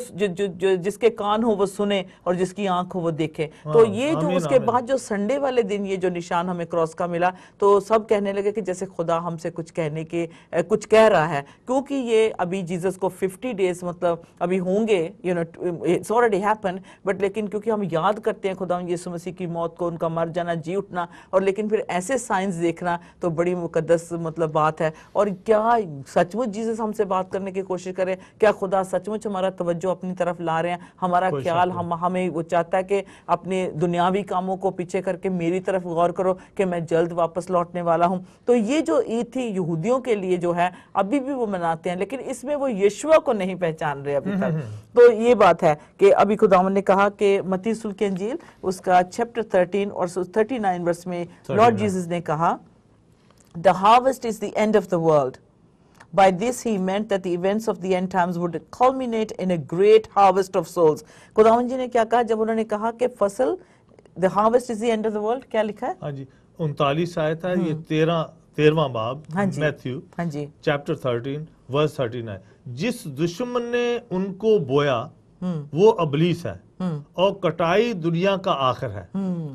जिसके कान हो वो सुने और जिसकी आंख हो वो देखे। तो ये जो उसके बाद जो संडे वाले दिन ये जो निशान हमें क्रॉस का मिला, तो सब कहने लगे कि जैसे खुदा हमसे कुछ कहने के कुछ कह रहा है, क्योंकि ये अभी जीसस को 50 डेज मतलब अभी होंगे, you know it's already happen, but लेकिन क्योंकि हम याद करते हैं खुदा यीशु मसीह की मौत को, उनका मर जाना, जी उठना, और लेकिन फिर ऐसे साइंस देखना तो बड़ी मुकद्दस मतलब बात है। और क्या सचमुच जीसस हमसे बात करने की कोशिश करे? क्या खुदा सचमुच हमारा तवज्जो अपनी तरफ ला रहे हैं? हमारा ख्याल हमें वो चाहता है कि अपने दुनियावी कामों को पीछे करके मेरी तरफ गौर करो कि मैं जल्द वापस लौटने वाला हूं। तो ये जो ईद थी यहूदियों के लिए जो है अभी भी वो मनाते हैं, लेकिन इसमें वो यीशुआ को नहीं पहचान रहे अभी तक। तो ये बात है कि अभी खुदावंद ने कहा कि मत्ती रसूल की इंजील उसका चैप्टर 13 और 39 वर्स में लॉर्ड जीसस ने कहा, The harvest is the end of the world. By this he meant that the events of the end times would culminate in a great harvest of souls. खुदावंद जी ने क्या कहा जब उन्होंने कहा कि फसल, the harvest is the end of the world? क्या लिखा है?
हाँ जी, 39 आयत है, ये 13वां बाब, मैथ्यू चैप्टर 13 वर्स 39। जिस दुश्मन ने उनको बोया वो इब्लीस है, और कटाई दुनिया का आखिर है,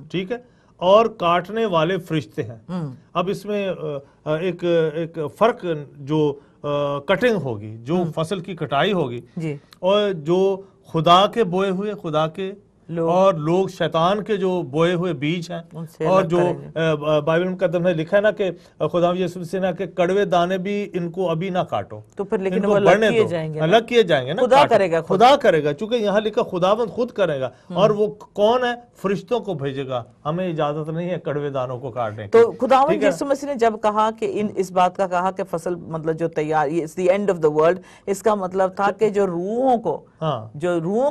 ठीक है, और काटने वाले फरिश्ते हैं। अब इसमें एक फर्क, जो कटिंग होगी, जो फसल की कटाई होगी, और जो खुदा के बोए हुए, खुदा के और लोग शैतान के जो बोए हुए बीज हैं, और जो बाइबल मुकद्दस में लिखा है ना कि खुदा यीशु मसीह ने कि कड़वे दाने भी इनको अभी ना काटो,
तो फिर लेकिन वो अलग किए जाएंगे,
अलग किए जाएंगे ना, खुदा करेगा, चूंकि यहाँ लिखा खुदावंद खुद करेगा। और वो कौन है? फरिश्तों को भेजेगा। हमें इजाजत नहीं है कड़वे दानों को काटने की।
तो खुदावंद यीशु मसीह ने जब कहा कि इस बात का कहा कि फसल मतलब जो तैयार, it's the end of the world, इसका मतलब था कि जो रूहों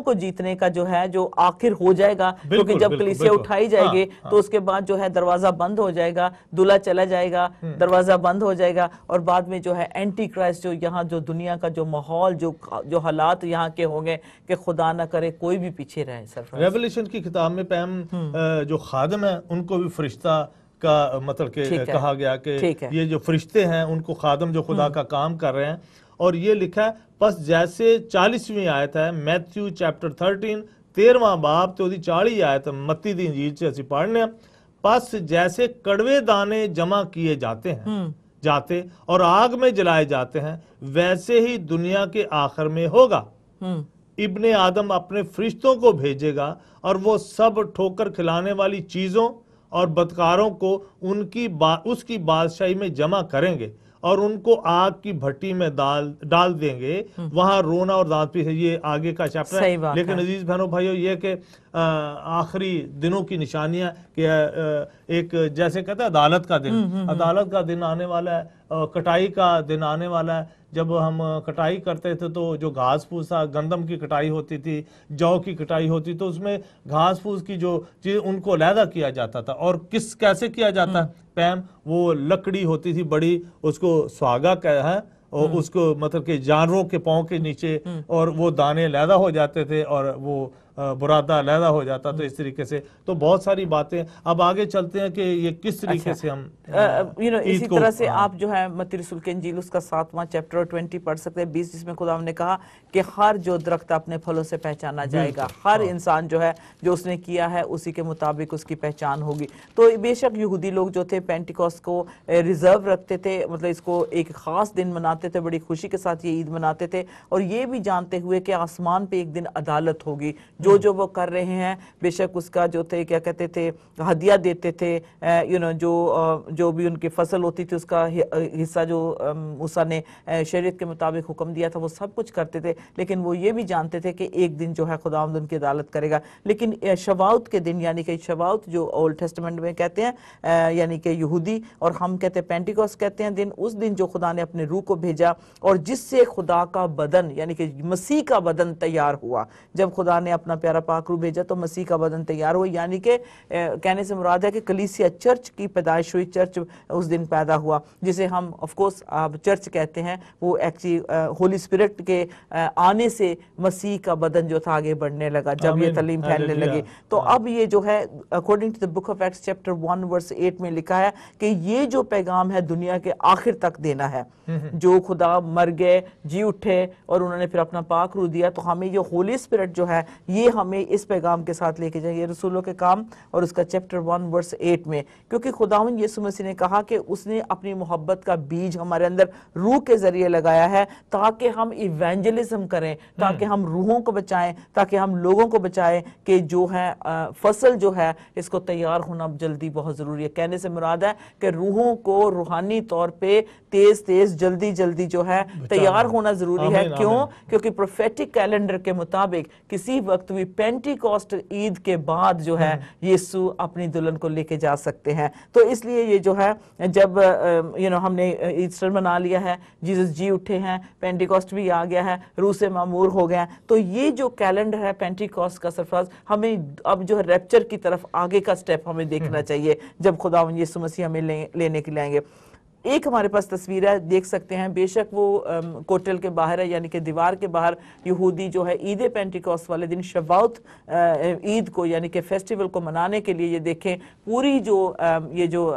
को जीतने का जो है, जो आखिर हो जाएगा, क्योंकि जब कलीसिया उठाई जाएगी तो उसके बाद जो है दरवाजा बंद हो जाएगा, दूल्हा चला जाएगा, दरवाजा बंद हो जाएगा, और बाद में जो है एंटी क्राइस्ट, जो यहाँ जो दुनिया का जो माहौल, जो हालात यहाँ के होंगे कि खुदा ना करे कोई भी पीछे रहे।
रेवल्यूशन की किताब में जो खादम है उनको भी फरिश्ता का मतलब के कहा गया कि ये जो फरिश्ते हैं उनको खादम जो खुदा का काम कर रहे हैं। और ये लिखा है, बस जैसे 40वीं आयत है मैथ्यू चैप्टर 13 13वां बाब तो 40 आयत मत्ती दी इंजील से ਅਸੀਂ पढ़ने, बस जैसे कड़वे दाने जमा किए जाते और आग में जलाए जाते हैं, वैसे ही दुनिया के आखिर में होगा। इब्ने आदम अपने फरिश्तों को भेजेगा और वो सब ठोकर खिलाने वाली चीजों और बदकारों को उसकी बादशाही में जमा करेंगे और उनको आग की भट्टी में डाल देंगे, वहां रोना और दांत पीसना। ये आगे का चैप्टर है। लेकिन अजीज बहनों भाइयों, ये कि आखिरी दिनों की निशानियां कि एक जैसे कहते हैं अदालत का दिन आने वाला है, कटाई का दिन आने वाला है। जब हम कटाई करते थे तो जो घास फूस था, गंदम की कटाई होती थी, जौ की कटाई होती, तो उसमें घास फूस की जो चीज उनको अलहदा किया जाता था। और कैसे किया जाता है? पैम, वो लकड़ी होती थी बड़ी, उसको सुहागा है, और उसको मतलब कि जानवरों के पांव के नीचे, और वो दाने अलहदा हो जाते थे और वो बुरादा अलहदा हो जाता। तो इस तरीके से तो बहुत सारी बातें, अब आगे चलते हैं कि ये किस तरीके से हम
इसी तरह से आप जो है मत्ती रसूल के इंजील उसका 7वां चैप्टर 20 पढ़ सकते हैं 20, जिसमें खुदा ने कहा कि हर जो दरख्त अपने फलों से पहचाना जाएगा, हर इंसान जो है जो उसने किया है उसी के मुताबिक उसकी पहचान होगी। तो बेशक यहूदी लोग जो थे पेंटिकॉस्ट को रिजर्व रखते थे, मतलब इसको एक खास दिन मनाते थे, बड़ी खुशी के साथ ये ईद मनाते थे, और ये भी जानते हुए कि आसमान पे एक दिन अदालत होगी, जो वो कर रहे हैं बेशक उसका जो थे क्या कहते थे हदिया देते थे, जो भी उनकी फसल होती थी उसका हिस्सा जो मूसा ने शरीयत के मुताबिक हुक्म दिया था वो सब कुछ करते थे। लेकिन वो ये भी जानते थे कि एक दिन जो है खुदावंद उनकी अदालत करेगा। लेकिन शवाउत के दिन, यानी कि शवाउत जो ओल्ड टेस्टामेंट में कहते हैं, यानी कि यहूदी और हम कहते हैं पेंटिकॉस्ट कहते हैं दिन, उस दिन जो खुदा ने अपने रूह को भेजा और जिससे खुदा का बदन यानी कि मसीह का बदन तैयार हुआ। जब खुदा ने अपना प्यारा पाक रूह भेजा तो मसीह का बदन तैयार हुआ, यानी कि कहने से मुराद है कि कलीसिया चर्च की पैदाइश हुई, चर्च उस दिन पैदा हुआ, जिसे हम ऑफ कोर्स चर्च कहते हैं। वो एक्चुअली होली स्पिरिट के आने से मसीह का बदन जो था आगे बढ़ने लगा, जब ये तालीम फैलने लगी। तो अब ये जो है according to the book of Acts chapter 1 verse 8 में लिखा है कि ये जो पैगाम है दुनिया के आखिर तक देना है। जो खुदा मर गए, जी उठे और उन्होंने फिर अपना पाक रूह दिया, तो हमें ये होली स्पिरिट जो है ये हमें इस पैगाम के साथ लेके जाएंगे, रसूलों के काम और उसका चैप्टर 1 वर्स 8 में, क्योंकि खुदावंद यीशु मसीह ने कहा कि उसने अपनी मोहब्बत का बीज हमारे अंदर रूह के जरिए लगाया है ताकि हम इवेंजलिज्म करें, ताकि हम रूहों को बचाएं, ताकि हम लोगों को बचाएं कि जो है फसल जो है इसको तैयार होना जल्दी बहुत जरूरी है। कहने से मुराद है कि रूहों को रूहानी तौर पे तेज तेज जल्दी जल्दी जो है तैयार होना जरूरी है। क्यों? क्योंकि प्रोफेटिक कैलेंडर के मुताबिक किसी वक्त भी पेंटिकॉस्ट ईद के बाद जो है यीशु अपनी दुल्हन को लेके जा सकते हैं। तो इसलिए ये जो है जब हमने ईस्टर मना लिया है, जीसस जी उठे हैं, पेंटिकॉस्ट भी आ गया है, रूह से मामूर हो गया, तो ये जो कैलेंडर है पेंटिकॉस्ट का सरफराज हमें अब जो है रैप्चर की तरफ आगे का स्टेप हमें देखना चाहिए, जब खुदावंद यीशु मसीह हमें लेने के लिए आएंगे। एक हमारे पास तस्वीर है, देख सकते हैं, बेशक वो कोटल के बाहर है, यानी कि दीवार के बाहर यहूदी जो है ईद पेंटिकॉस्ट वाले दिन शवाउत ईद को यानी कि फेस्टिवल को मनाने के लिए, ये देखें पूरी जो ये जो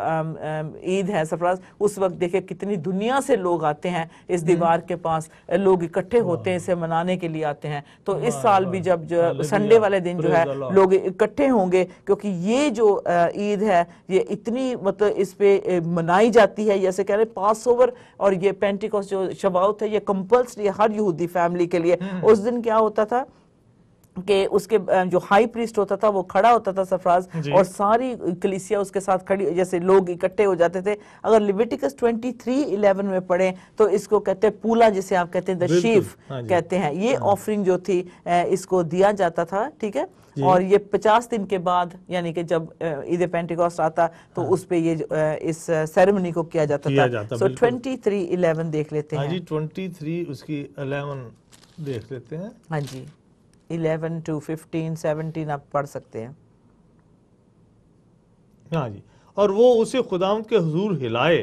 ईद है सरफराज, उस वक्त देखें कितनी दुनिया से लोग आते हैं इस दीवार के पास, लोग इकट्ठे होते हैं, इसे मनाने के लिए आते हैं। तो इस साल भी जब संडे वाले दिन जो है लोग इकट्ठे होंगे, क्योंकि ये जो ईद है ये इतनी मतलब इस पे मनाई जाती है, जैसे कह रहे पास ओवर और ये पेंटिकॉस्ट जो शवाउत है ये कंपल्सरी हर यहूदी फैमिली के लिए। उस दिन क्या होता था कि उसके जो हाई प्रीस्ट होता था वो खड़ा होता था सरफराज, और सारी कलीसिया उसके साथ खड़ी, जैसे लोग इकट्ठे हो जाते थे। अगर लिविटिकस 23:11 में पढ़ें तो इसको कहते हैं पूला, जिसे आप कहते हैं द शीफ कहते हैं, ये ऑफरिंग जो थी इसको दिया जाता था, ठीक है। और ये 50 दिन के बाद यानी कि जब ईद पेंटिकॉस्ट आता तो उस पे ये इस सेरेमनी को किया जाता था। सो 23:11 देख लेते हैं।
जी 23 उसकी 11 देख लेते हैं।
हाँ जी 11 to 15, 17 आप पढ़ सकते हैं।
हाँ जी, और वो उसे खुदावंद के हुजूर हिलाए,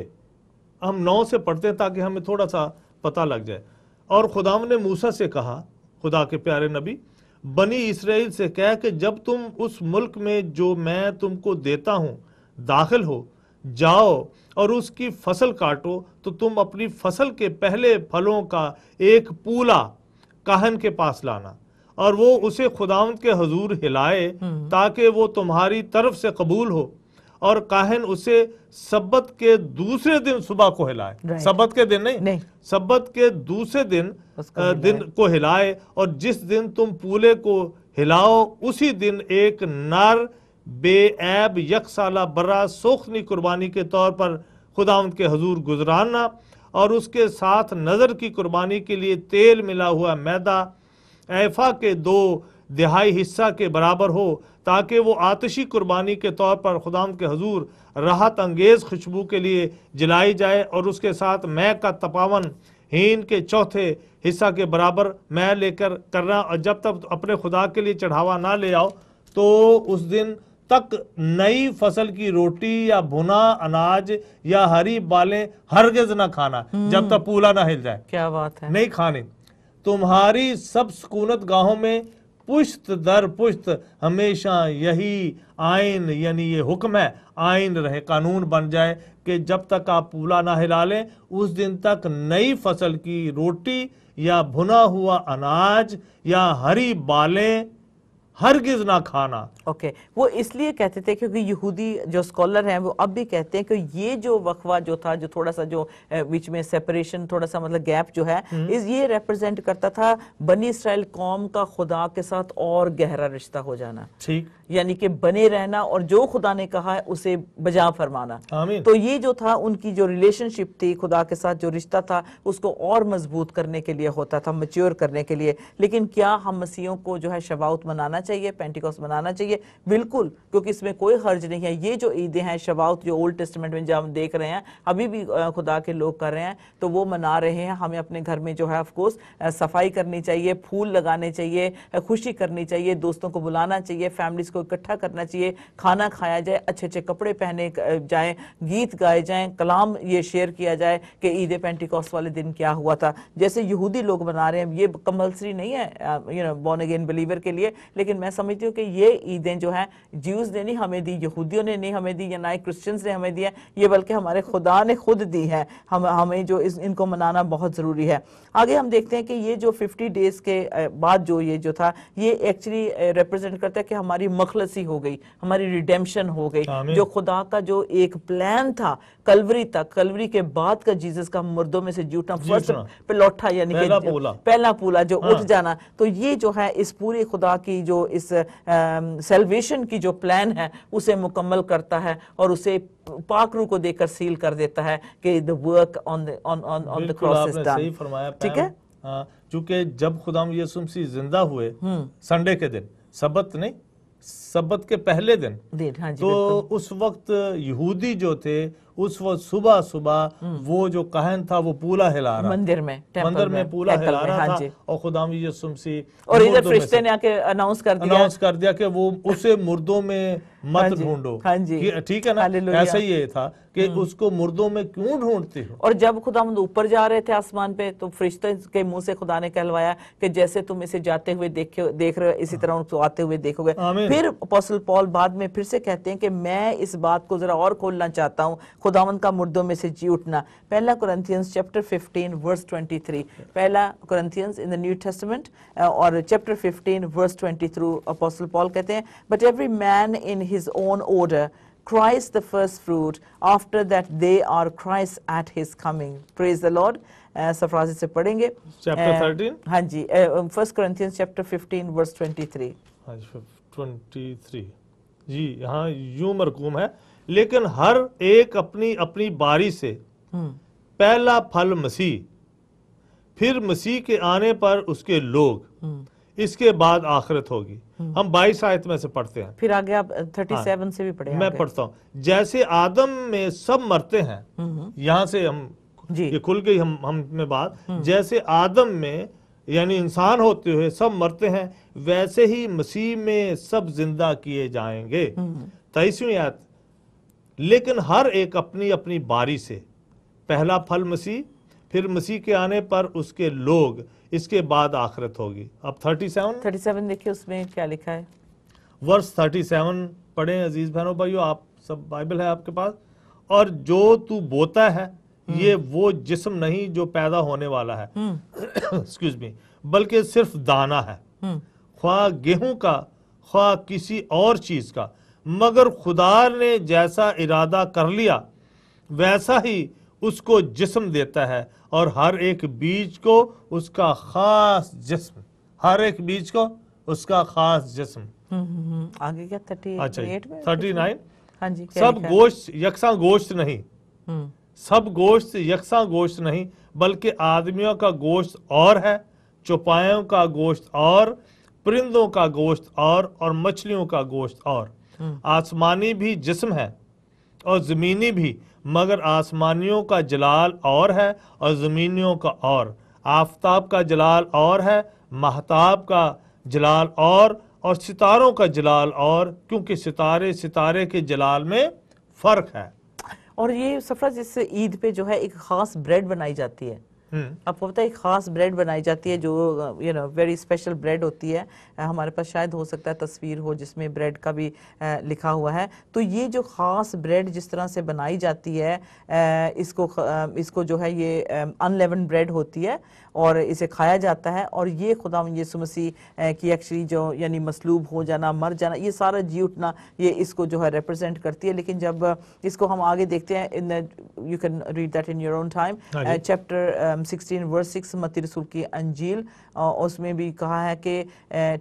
हम 9 से पढ़ते हैं ताकि हमें थोड़ा सा पता लग जाए। और खुदावंद ने मूसा से कहा, खुदा के प्यारे नबी, बनी इस्राएल से कह कि जब तुम उस मुल्क में जो मैं तुमको देता हूँ दाखिल हो, जाओ और उसकी फसल काटो, तो तुम अपनी फसल के पहले फलों का एक पूला काहन के पास लाना, और वो उसे खुदावंद के हुजूर हिलाए ताकि वो तुम्हारी तरफ से कबूल हो, और काहन उसे सब्बत के दूसरे दिन सुबह को हिलाए। सब्बत के दिन नहीं, सब्बत के दूसरे दिन को हिलाए, और जिस दिन तुम पूले को हिलाओ उसी दिन एक नर बेऐब यकसाला बर्रा सोखनी कुर्बानी के तौर पर खुदावंद के हुजूर गुजराना, और उसके साथ नजर की कुर्बानी के लिए तेल मिला हुआ मैदा ऐफा के 2/2 हिस्सा के बराबर हो, ताकि वो आतिशी कुर्बानी के तौर पर खुदावंद के हुजूर राहत अंगेज खुशबू के लिए जलाई जाए, और उसके साथ मैं का तपावन हीन के 4थे हिस्सा के बराबर मैं लेकर करना, और जब तक अपने खुदा के लिए चढ़ावा ना ले आओ तो उस दिन तक नई फसल की रोटी या भुना अनाज या हरी बालें हरगिज ना खाना, जब तक पूला ना हिल जाए।
क्या बात है,
नहीं खाने। तुम्हारी सब सुकूनत गाहों में पुश्त दर पुश्त हमेशा यही आइन यानी ये हुक्म है, आइन रहे, कानून बन जाए कि जब तक आप पूला ना हिला लें उस दिन तक नई फसल की रोटी या भुना हुआ अनाज या हरी बालें हरगिज ना खाना।
ओके वो इसलिए कहते थे क्योंकि यहूदी जो स्कॉलर हैं वो अब भी कहते हैं कि ये जो वक्फा जो था, जो थोड़ा सा जो बीच में सेपरेशन, थोड़ा सा मतलब गैप जो है, इस ये रिप्रेजेंट करता था बनी इस्राएल कौम का खुदा के साथ और गहरा रिश्ता हो जाना।
ठीक,
यानी कि बने रहना और जो खुदा ने कहा है उसे बजा फरमाना। तो ये जो था उनकी जो रिलेशनशिप थी खुदा के साथ, जो रिश्ता था उसको और मजबूत करने के लिए होता था, मैच्योर करने के लिए। लेकिन क्या हम मसीहों को जो है शबाउत मनाना चाहिए, पेंटिकॉस्ट मनाना चाहिए? बिल्कुल, क्योंकि इसमें कोई हर्ज नहीं है। ये जो ईदें हैं शबाउत जो ओल्ड टेस्टामेंट में जो हम देख रहे हैं अभी भी खुदा के लोग कर रहे हैं, तो वो मना रहे हैं। हमें अपने घर में जो है ऑफ कोर्स सफाई करनी चाहिए, फूल लगाने चाहिए, खुशी करनी चाहिए, दोस्तों को बुलाना चाहिए, फैमिलीज को इकट्ठा करना चाहिए, खाना खाया जाए, अच्छे अच्छे कपड़े पहने जाएं, गीत गाए जाएं, कलाम ये शेयर किया जाए कि ईद पेंटिकॉस्ट वाले दिन क्या हुआ था, जैसे यहूदी लोग मना रहे हैं। ये कंपल्सरी नहीं है बॉर्न अगेन बिलीवर के लिए, लेकिन मैं समझती हूँ कि ये ईदें जो है ज्यूज ने नहीं हमें दी, यहूदियों ने नहीं हमें दी, या ना क्रिश्चियंस ने हमें दिया, ये बल्कि हमारे खुदा ने खुद दी है। हमें जो इनको मनाना बहुत ज़रूरी है। आगे हम देखते हैं कि ये जो 50 डेज के बाद जो ये जो था ये एक्चुअली रिप्रेजेंट करता है कि हमारी मखलसी हो गई, हमारी रिडेम्पशन हो गई। जो खुदा का जो एक प्लान था कलवरी तक, कलवरी के बाद का जीसस का मुर्दों में से जी उठना, फर्स्ट पिलौठा यानी कि पहला पूला जो उठ जाना, तो ये जो है इस पूरी खुदा की जो इस सेल्वेशन की जो प्लान है उसे मुकम्मल करता है और उसे पाक रूह को देकर सील कर देता है कि the work on the cross is done.
सही फरमाया,
ठीक है।
क्योंकि जब खुदा यीशु मसीह जिंदा हुए संडे के दिन, सबत नहीं, सबत के पहले दिन,
हाँ जी,
तो उस वक्त यहूदी जो थे उस वक्त सुबह सुबह वो जो कहन था वो पूला हिला रहा, मंदिर में पूला हिला रहा था, और खुदा यीशु मसीह
और इधर फरिश्ते ने आके अनाउंस कर दिया
कि वो उसे मुर्दों में मत ढूंढो।
हाँ जी,
ठीक है ना, ऐसा ही ये था कि उसको मुर्दों में क्यों ढूंढते हो।
और जब खुदा ऊपर जा रहे थे आसमान पे, तो फरिश्ते के मुंह से खुदा ने कहलवाया कि जैसे तुम इसे जाते हुए देख रहे हो इसी तरह उनको आते हुए देखोगे। फिर अपोस्टल पॉल बाद में फिर से कहते हैं कि मैं इस बात को जरा और खोलना चाहता हूँ, खुदावंद का मुर्दों में से जी उठना। पहला कुरिन्थियंस चैप्टर 15 वर्स 23, पहला कुरिन्थियंस इन द न्यू टेस्टामेंट और चैप्टर 15 वर्स 23, अपोस्टल पॉल कहते हैं, but every man in his own order, Christ the first fruit, after that they are Christ at his coming. Praise the Lord. सफराजी से पढ़ेंगे
chapter 13,
हाँ जी, first कुरिन्थियंस chapter 15 verse 23।
हाँ 23 जी, यहाँ यूं मरकूम है, लेकिन हर एक अपनी अपनी बारी से, पहला फल मसीह, फिर मसीह के आने पर उसके लोग, इसके बाद आखिरत होगी। हम 22 आयत में से पढ़ते हैं,
फिर आगे आप 37 से भी पढ़े।
मैं पढ़ता हूं, जैसे आदम में सब मरते हैं, यहां से हम ये खुल गई हम में बात, जैसे आदम में यानी इंसान होते हुए सब मरते हैं, वैसे ही मसीह में सब जिंदा किए जाएंगे। 23वीं आयत, लेकिन हर एक अपनी अपनी बारी से, पहला फल मसीह, फिर मसीह के आने पर उसके लोग, इसके बाद आखिरत होगी। अब 37
देखिए उसमें क्या लिखा है,
वर्स 37 पढ़े अजीज बहनों भाइयों, आप सब बाइबल है आपके पास। और जो तू बोता है ये वो जिस्म नहीं जो पैदा होने वाला है, एक्सक्यूज मी, बल्कि सिर्फ दाना है, ख्वाह गेहूं का ख्वाह किसी और चीज का, मगर खुदा ने जैसा इरादा कर लिया वैसा ही उसको जिस्म देता है, और हर एक बीज को उसका खास जिस्म, हर एक बीज को उसका खास जिस्म।
आगे क्या
39,
हाँ जी,
सब गोश्त यकसा गोश्त नहीं, सब गोश्त यकसा गोश्त नहीं, बल्कि आदमियों का गोश्त और है, चौपायों का गोश्त और, परिंदों का गोश्त और मछलियों का गोश्त और। आसमानी भी जिस्म है और जमीनी भी, मगर आसमानियों का जलाल और है और जमीनियों का और। आफताब का जलाल और है, महताब का जलाल और सितारों का जलाल और, क्योंकि सितारे सितारे के जलाल में फर्क है।
और ये सफरा जिससे ईद पे जो है एक खास ब्रेड बनाई जाती है, आपको पता है एक खास ब्रेड बनाई जाती है जो वेरी स्पेशल ब्रेड होती है। हमारे पास शायद हो सकता है तस्वीर हो जिसमें ब्रेड का भी लिखा हुआ है। तो ये जो खास ब्रेड जिस तरह से बनाई जाती है, इसको जो है ये अनलेवन ब्रेड होती है और इसे खाया जाता है। और ये खुदा यीशु मसीह की एक्चुअली जो यानी मसलूब हो जाना, मर जाना, ये सारा जी उठना, ये इसको जो है रिप्रेजेंट करती है। लेकिन जब इसको हम आगे देखते हैं, you can read that in your own time, chapter 16 verse 6 मत्ती रसूल की अंजील, उसमें भी कहा है कि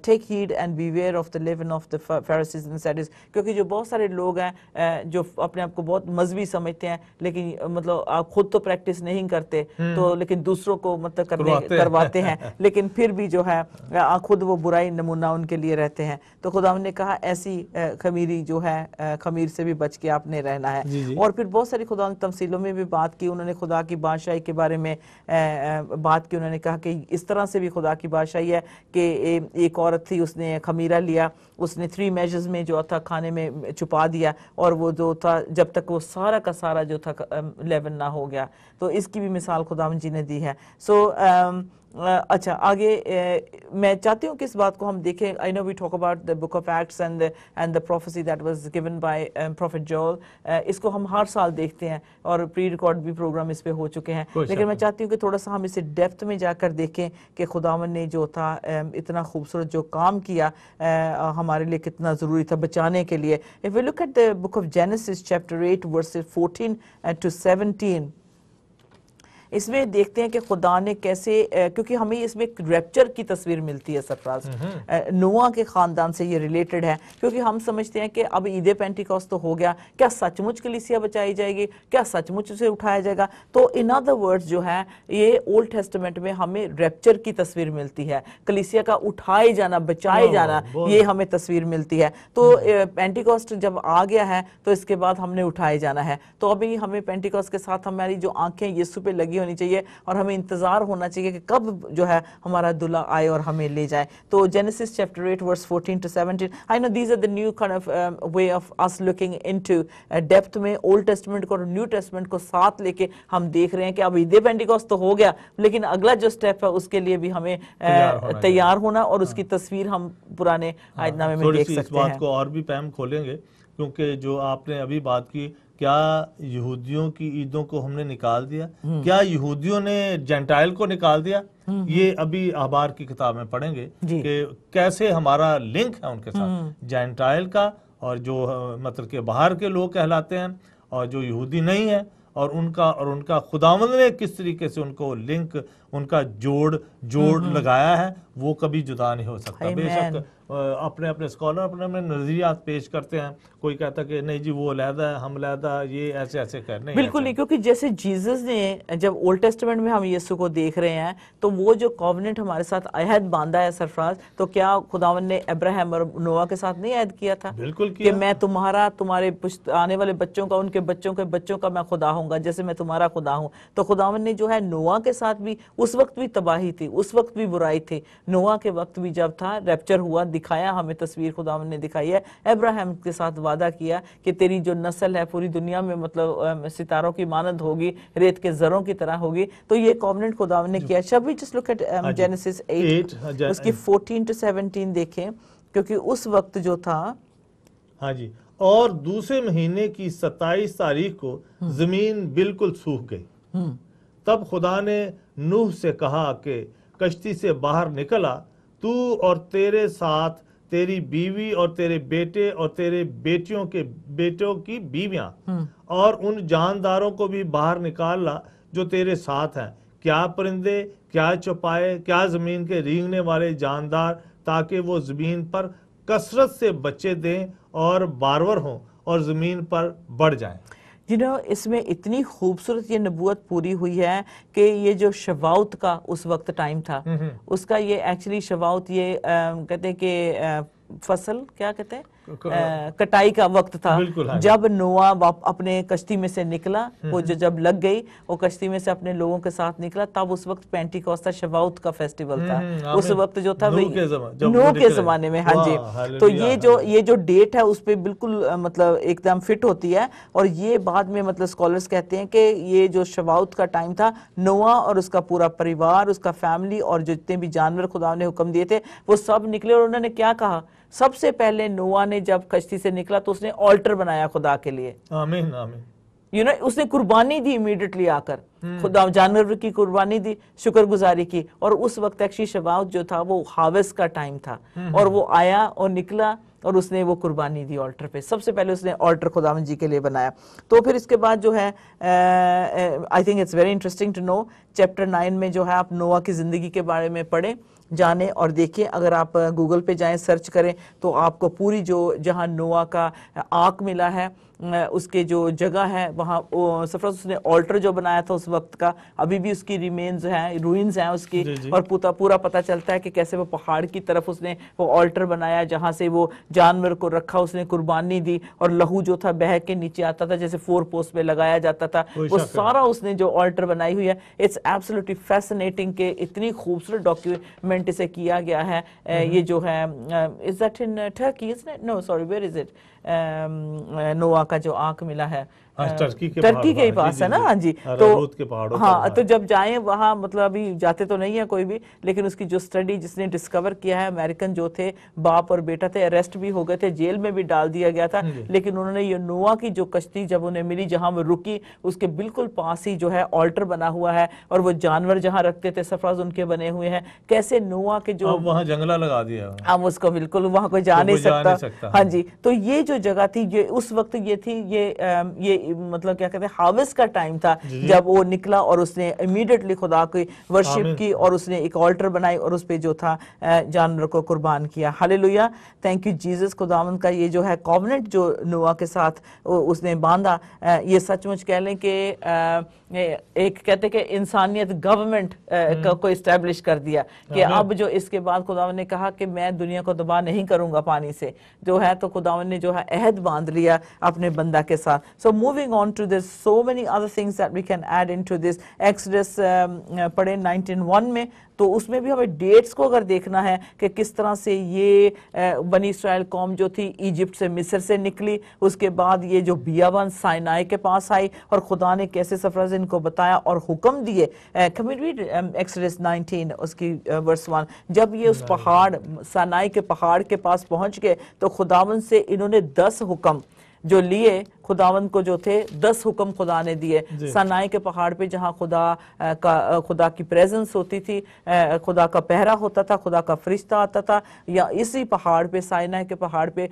take heed and beware of the leaven of the Pharisees and Sadducees. क्योंकि जो बहुत सारे लोग हैं जो अपने आप को बहुत मजहबी समझते हैं, लेकिन मतलब आप खुद तो प्रैक्टिस नहीं करते, तो लेकिन दूसरों को मतलब करवाते हैं, लेकिन फिर भी जो है खुद वो बुराई नमूना उनके लिए रहते हैं। तो खुदा ने कहा ऐसी खमीरी जो है, खमीर से भी बच के आपने रहना है। और फिर बहुत सारी खुदा ने तमसीलों में भी बात की, उन्होंने खुदा की बादशाही के बारे में बात की। उन्होंने कहा कि इस तरह से भी खुदा की बादशाही है कि एक औरत थी, उसने खमीरा लिया, उसने 3 मेजर्स में जो था खाने में छुपा दिया, और वो जो था जब तक वो सारा का सारा जो था लेवन ना हो गया। तो इसकी भी मिसाल खुदावंद जी ने दी है। अच्छा, आगे मैं चाहती हूँ कि इस बात को हम देखें। I know we talk about the book of Acts and the prophecy that was given by prophet Joel. इसको हम हर साल देखते हैं और प्री रिकॉर्ड भी प्रोग्राम इस पे हो चुके हैं, लेकिन मैं चाहती हूँ कि थोड़ा सा हम इसे डेप्थ में जाकर देखें कि खुदावंद ने जो था इतना खूबसूरत जो काम किया हमारे लिए कितना ज़रूरी था बचाने के लिए। If we look at the book of Genesis chapter 8 verses 14 to 17, इसमें देखते हैं कि खुदा ने कैसे, क्योंकि हमें इसमें एक रैप्चर की तस्वीर मिलती है सरफराज, नोआ के खानदान से ये रिलेटेड है। क्योंकि हम समझते हैं कि अब ईद पेंटिकॉस्ट तो हो गया, क्या सचमुच कलीसिया बचाई जाएगी, क्या सचमुच उसे उठाया जाएगा? तो इन अदर वर्ड्स जो है ये ओल्ड टेस्टामेंट में हमें रैप्चर की तस्वीर मिलती है, कलीसिया का उठाए जाना, बचाए जाना, ये हमें तस्वीर मिलती है। तो पेंटिकॉस्ट जब आ गया है तो इसके बाद हमने उठाए जाना है। तो अभी हमें पेंटिकॉस्ट के साथ हमारी जो आंखें यीशु पे लगी होनी चाहिए और हमें इंतजार होना चाहिए कि कब जो है हमारा दुल्हा आए और हमें ले जाए। तो Genesis chapter 8 verse 14 to 17, I know these are the new kind of way of us looking into depth में ओल्ड टेस्टामेंट को और न्यू टेस्टामेंट को साथ लेके हम देख रहे हैं कि अब ईद पेंटिकॉस्ट तो हो गया, लेकिन अगला जो स्टेप है उसके लिए भी हमें तैयार होना और उसकी तस्वीर हम पुराने आयतनामे में देख सकते हैं।
इस बात को और भी पैम खोलेंगे, क्योंकि जो आपने अभी बात की, क्या यहूदियों की ईदों को हमने निकाल दिया? क्या यहूदियों ने जेंटाइल को निकाल दिया? ये अभी अखबार की किताब में पढ़ेंगे कि कैसे हमारा लिंक है उनके साथ, जेंटाइल का, और जो मतलब के बाहर के लोग कहलाते हैं और जो यहूदी नहीं है, और उनका खुदावंद ने किस तरीके से उनको लिंक, उनका जोड़ लगाया है, वो कभी जुदा नहीं हो सकता। बेशक अपने अपने स्कॉलर अपने अपने नजरियात पेश करते हैं, कोई कहता कि नहीं जी वो अलहदा है, हम अलहदा, ये ऐसे ऐसे करने।
बिल्कुल नहीं, क्योंकि जैसे जीसस ने जब ओल्ड टेस्टामेंट में हम यीशु को देख रहे हैं तो वो जो कॉवेनेंट हमारे साथ अहद बांधा है सरफराज, तो क्या खुदावन ने अब्राहम और नोआ के साथ नहीं अहद किया था?
बिल्कुल किया
कि मैं तुम्हारा, तुम्हारे आने वाले बच्चों का, उनके बच्चों के बच्चों का मैं खुदा हूंगा जैसे मैं तुम्हारा खुदा हूं। तो खुदावन ने जो है नोआ के साथ भी, उस वक्त भी तबाही थी, उस वक्त भी बुराई थी, नोआ के वक्त भी जब था रैप्चर हुआ, दिखाया हमें तस्वीर खुदावन ने दिखाई है। अब्राहम के साथ वादा किया कि तेरी जो नस्ल है पूरी दुनिया में मतलब सितारों की मानद होगी, रेत के जरों की तरह होगी। तो ये कॉवेनेंट खुदावन ने किया। शall we just look at genesis 8 उसकी 14 to 17 देखें, क्योंकि उस वक्त जो था,
हाँ जी, और दूसरे महीने की 27 तारीख को जमीन बिल्कुल सूख गई। तब खुदा ने नूह से कहा कि कश्ती से बाहर निकला, तू और तेरे साथ तेरी बीवी और तेरे बेटे और तेरे बेटों की बीवियां, और उन जानदारों को भी बाहर निकाल ला जो तेरे साथ हैं, क्या परिंदे, क्या चौपाए, क्या जमीन के रेंगने वाले जानदार, ताकि वो जमीन पर कसरत से बच्चे दें और बारवर हों और जमीन पर बढ़ जाएं।
इसमें इतनी खूबसूरत ये नबूवत पूरी हुई है कि ये जो शवाउत का उस वक्त टाइम था, उसका ये एक्चुअली शवाउत, ये कहते हैं कि फसल, क्या कहते हैं, कटाई का वक्त था,
हाँ
जब नोआ अपने कश्ती में से निकला, वो जो जब लग गई वो कश्ती में से अपने लोगों के साथ निकला, तब उस वक्त पेंटिकॉस्ट था, शवाउत का फेस्टिवल था उस वक्त जो था नूह के जमाने में। हाँ जी, तो ये जो डेट है उस पे बिल्कुल मतलब एकदम फिट होती है। और ये बाद में मतलब स्कॉलर्स कहते हैं कि ये जो शवाउत का टाइम था, नोआ और उसका पूरा परिवार, उसका फैमिली और जितने भी जानवर खुदा ने हुक्म दिए थे वो सब निकले। और उन्होंने क्या कहा, सबसे पहले नोआ ने जब कश्ती से निकला तो उसने ऑल्टर बनाया खुदा के लिए।
आमीन आमीन।
उसने कुर्बानी दी इमीडिएटली आकर, खुदा जानवर की कुर्बानी दी, शुक्रगुजारी की। और उस वक्त एक्चुअली शवाउत जो था वो हार्वेस्ट का टाइम था, और वो आया और निकला और उसने वो कुर्बानी दी ऑल्टर पे। सबसे पहले उसने ऑल्टर खुदावंद जी के लिए बनाया। तो फिर इसके बाद जो है I think it's very interesting to know, chapter 9 में जो है आप नोआ की जिंदगी के बारे में पढ़ें, जाने और देखिए। अगर आप गूगल पे जाएं, सर्च करें, तो आपको पूरी जो जहां नोआ का आर्क मिला है उसके जो जगह है वहाँ सफरस उसने ऑल्टर जो बनाया था उस वक्त का, अभी भी उसकी रिमेन्स हैं, रूइंस हैं उसकी। जी। और पूरा पता चलता है कि कैसे वो पहाड़ की तरफ उसने वो ऑल्टर बनाया, जहाँ से वो जानवर को रखा, उसने कुर्बानी दी, और लहू जो था बह के नीचे आता था जैसे 4 पोस्ट पे लगाया जाता था, वो सारा उसने जो ऑल्टर बनाई हुई है। इट्स एब्सोल्युटली फैसिनेटिंग के इतनी खूबसूरत डॉक्यूमेंट इसे किया गया है। ये जो है is that in Turkey, no sorry, where is it, Noah का जो आंक मिला है टर्की के ही पास है ना। हाँ जी, तो
के पहाड़ों
हाँ, तो जब जाएं वहाँ, मतलब अभी जाते तो नहीं है कोई भी, लेकिन उसकी जो स्टडी जिसने डिस्कवर किया है, अमेरिकन जो थे, बाप और बेटा थे, अरेस्ट भी हो गए थे, जेल में भी डाल दिया गया था, लेकिन उन्होंने ये नोआ की जो कश्ती जब उन्हें मिली जहाँ वो रुकी, उसके बिल्कुल पास ही जो है ऑल्टर बना हुआ है, और वो जानवर जहाँ रखते थे सफराज उनके बने हुए हैं। कैसे नोआ के जो
वहाँ जंगला लगा दिया,
हम उसको बिल्कुल वहाँ कोई जा नहीं सकता। हाँ जी, तो ये जो जगह थी, ये उस वक्त ये थी, ये मतलब क्या कहते हैं, हार्वेस्ट का टाइम था, जब वो निकला और उसने इमीडिएटली खुदा की वर्शिप की, और उसने एक ऑल्टर बनाई और उस पे जो था जानवर को कुर्बान किया। Hallelujah, thank you Jesus. खुदावंद का ये जो है कॉवेनेंट जो नोआ के साथ उसने बांधा, ये सचमुच कह लें कि एक कहते कि इंसानियत गवर्नमेंट को इस्टेब्लिश कर दिया कि अब जो इसके बाद खुदावंद ने कहा कि मैं दुनिया को तबाह नहीं करूंगा पानी से, जो है तो खुदावंद ने जो है अहद बांध लिया अपने बंदा के साथ। So moving on to this, so many other things that we can add into this. Exodus पढ़े 19:1 में, तो उसमें भी हमें डेट्स को अगर देखना है कि किस तरह से ये बनी इस्राएल कौम जो थी इजिप्ट से, मिस्र से निकली, उसके बाद ये जो बियाबान साइनाई के पास आई, और खुदा ने कैसे सफरज इनको बताया और हुक्म दिए। कैन वी रीड एक्सोडस 19 उसकी वर्स 1। जब ये उस पहाड़ साइनाई के पहाड़ के पास पहुंच गए, तो खुदावन से इन्होंने 10 हुक्म जो लिए, खुदावंद को जो थे 10 हुक्म खुदा ने दिए। सनाई के पहाड़ पे जहाँ खुदा की प्रेजेंस होती थी, खुदा का पहरा होता था, खुदा का फरिश्ता आता था, या इसी पहाड़ पे साइनाई के पहाड़ पे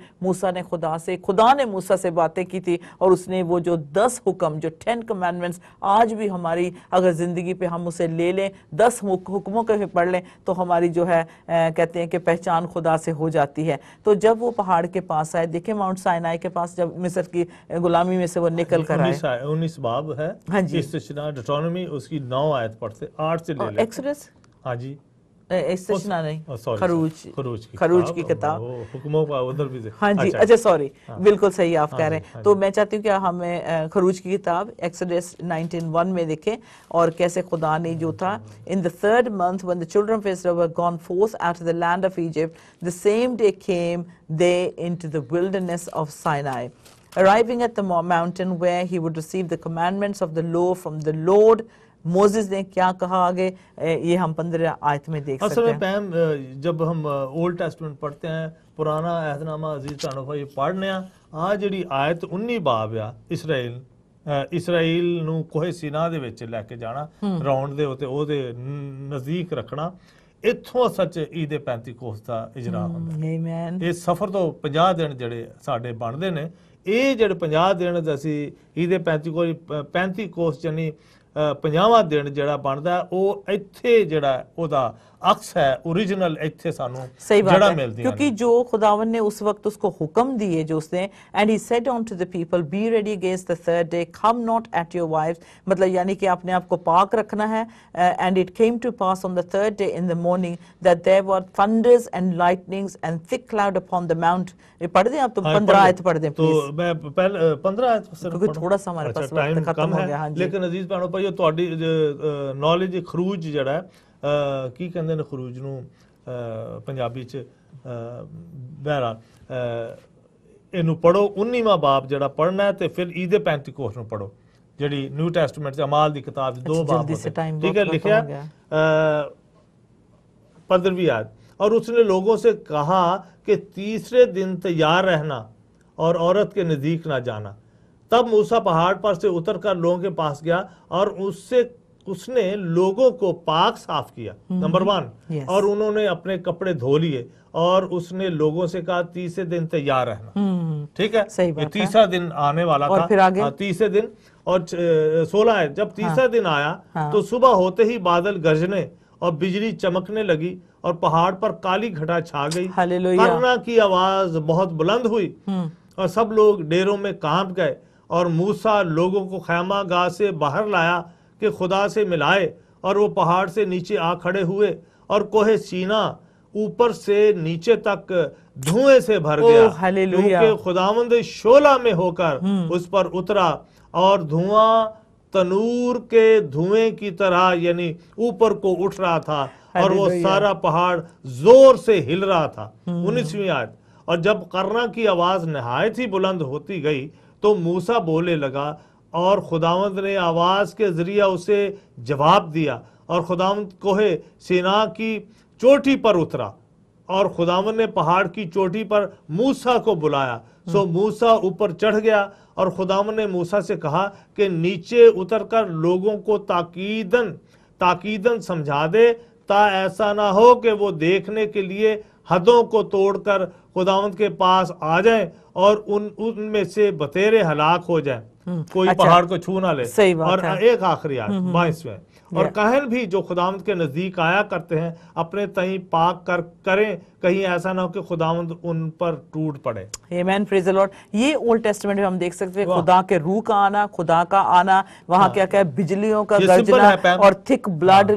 खुदा ने मूसा से बातें की थी, और उसने वो जो 10 हुक्म, जो 10 कमांडमेंट्स, आज भी हमारी अगर जिंदगी पे हम उसे ले लें, 10 हुक्मों के पढ़ लें, तो हमारी जो है कहते हैं कि पहचान खुदा से हो जाती है। तो जब वो पहाड़ के पास आए, देखें माउंट साइनाई के पास जब मिस्र की गुलामी में से वो निकल कर आए।
19 बाब है। हाँ जी, डिटरोनोमी उसकी 9 आयत पढ़ते, 8 से ले लें।
एक्सोडस,
हाँ जी,
नहीं, खरूज की किताब,
हुक्मों का उधर भी।
हाँ जी, अच्छा सॉरी, बिल्कुल सही आप कह रहे हैं। तो मैं चाहती हूँ कि हमें खरूज की किताब एक्सोडस 19:1 में देखें, और कैसे खुदा ने जो था, in the 3rd month when the children of Israel were gone forth out of the land of Egypt, the same day came they into the wilderness of Sinai, arriving at the mountain where he would receive the commandments of the law from the Lord. Moses ने क्या कहा आगे, ये हम 15 आयत में देख सकते हैं।
पैम जब हम ओल्ड टेस्टमेंट पढ़ते हैं, पुराना अहदनामा अजीज तानो भाई पढ़ने आ ਜਿਹੜੀ ਆਇਤ 19 ਬਾਬ ਆ, ਇਸਰਾਈਲ ਨੂੰ ਕੋਹੇ ਸੀਨਾ ਦੇ ਵਿੱਚ ਲੈ ਕੇ ਜਾਣਾ, ਰੌਂਡ ਦੇ ਉੱਤੇ ਉਹਦੇ ਨਜ਼ਦੀਕ ਰੱਖਣਾ, ਇੱਥੋਂ ਸੱਚ ਈਦ ਪੈਂਤੀਕੋਸਤ ਦਾ ਇਜਰਾ ਹੁੰਦਾ।
ਆਮੀਨ।
ਇਹ ਸਫ਼ਰ ਤੋਂ 50 ਦਿਨ ਜਿਹੜੇ ਸਾਡੇ ਬਣਦੇ ਨੇ, ਇਹ ਜਿਹੜੇ 50 ਦਿਨ ਅਸੀਂ ਈਦ ਪੈਂਤੀਕੋਸਤ ਯਾਨੀ 50ਵਾਂ ਦਿਨ ਜਿਹੜਾ ਬਣਦਾ ਉਹ ਇੱਥੇ ਜਿਹੜਾ ਉਹਦਾ अक्स है ओरिजिनल इत्थे सानू जड़ा मिलदी
क्योंकि जो खुदावन ने उस वक्त उसको हुक्म दिए जो उसने and he said on to the people be ready against the third day come not at your wives मतलब यानी कि अपने आप को पाक रखना है and it came to pass on the third day in the morning that there were thunders and lightnings and thick cloud upon the mount. ये पढ़ दें आप, तो 15 आयत पढ़ दें प्लीज।
तो मैं पहले 15 आयत
क्योंकि थोड़ा सा हमारे पास वक्त खत्म हो गया। हां जी,
लेकिन अजीज भैणो भाईओ ਤੁਹਾਡੀ नॉलेज खरूज ਜਿਹੜਾ ਕੀ ਕਹਿੰਦੇ ਨੇ ਖਰੂਜ ਨੂੰ ਪੰਜਾਬੀ ਚ ਬਹਿਰਾਲ ਇਹਨੂੰ ਪੜੋ 19ਵਾਂ ਬਾਬ ਜਿਹੜਾ ਪੜਨਾ ਹੈ ਤੇ ਫਿਰ ਈਦ ਪੈਂਤੀਕੋਸਤ ਨੂੰ ਪੜੋ ਜਿਹੜੀ ਨਿਊ ਟੈਸਟਮੈਂਟ ਚ ਅਮਾਲ ਦੀ ਕਿਤਾਬ ਦੇ 2 ਬਾਬ ठीक है लिखा 15वीं आयत और उसने लोगों से कहा कि तीसरे दिन तैयार रहना और औरत के नजदीक ना जाना। तब मूसा पहाड़ पर से उतरकर लोगों के पास गया और उसने लोगों को पाक साफ किया नंबर 1 और उन्होंने अपने कपड़े धो लिए और उसने लोगों से कहा तीसरे दिन तैयार रहना। ठीक है,
सही बात
तीसरा दिन आने वाला था,
फिर आगे
तीसरे दिन और 16 है जब तीसरा दिन आया तो सुबह होते ही बादल गरजने और बिजली चमकने लगी और पहाड़ पर काली घटा छा गई। करना की आवाज बहुत बुलंद हुई और सब लोग डेरों में कांप गए और मूसा लोगों को खैमा गाह से बाहर लाया कि खुदा से मिलाए और वो पहाड़ से नीचे आ खड़े हुए और कोहे सीना ऊपर से नीचे तक धुएं से भर गया क्योंकि खुदावंद शोला में होकर उस पर उतरा और धुआं तनूर के धुएं की तरह यानी ऊपर को उठ रहा था और वो सारा पहाड़ जोर से हिल रहा था। 19वीं आयत और जब करना की आवाज नहायत ही बुलंद होती गई तो मूसा बोले लगा और खुदावंद ने आवाज के जरिए उसे जवाब दिया और खुदावंद कोहे सीना की चोटी पर उतरा और खुदावंद ने पहाड़ की चोटी पर मूसा को बुलाया। सो मूसा ऊपर चढ़ गया और खुदावंद ने मूसा से कहा कि नीचे उतरकर लोगों को ताकीदन समझा दे ता ऐसा ना हो कि वो देखने के लिए हदों को तोड़कर खुदावंद के पास आ जाएं और उनमें से बतेरे हलाक हो जाएं, कोई पहाड़ को छू ना ले। और एक आखिरी आयत 22वें और कहन भी जो खुदावंद के नजदीक आया करते हैं अपने तहीं पाक करें कहीं ऐसा ना हो कि खुदावंद उन पर टूट पड़े।
आमीन, प्रेज द लॉर्ड। ये ओल्ड टेस्टामेंट में हम देख सकते हैं खुदा के रूह का आना, खुदा का आना, वहां क्या क्या बिजलियों का गर्जना और थिक ब्लड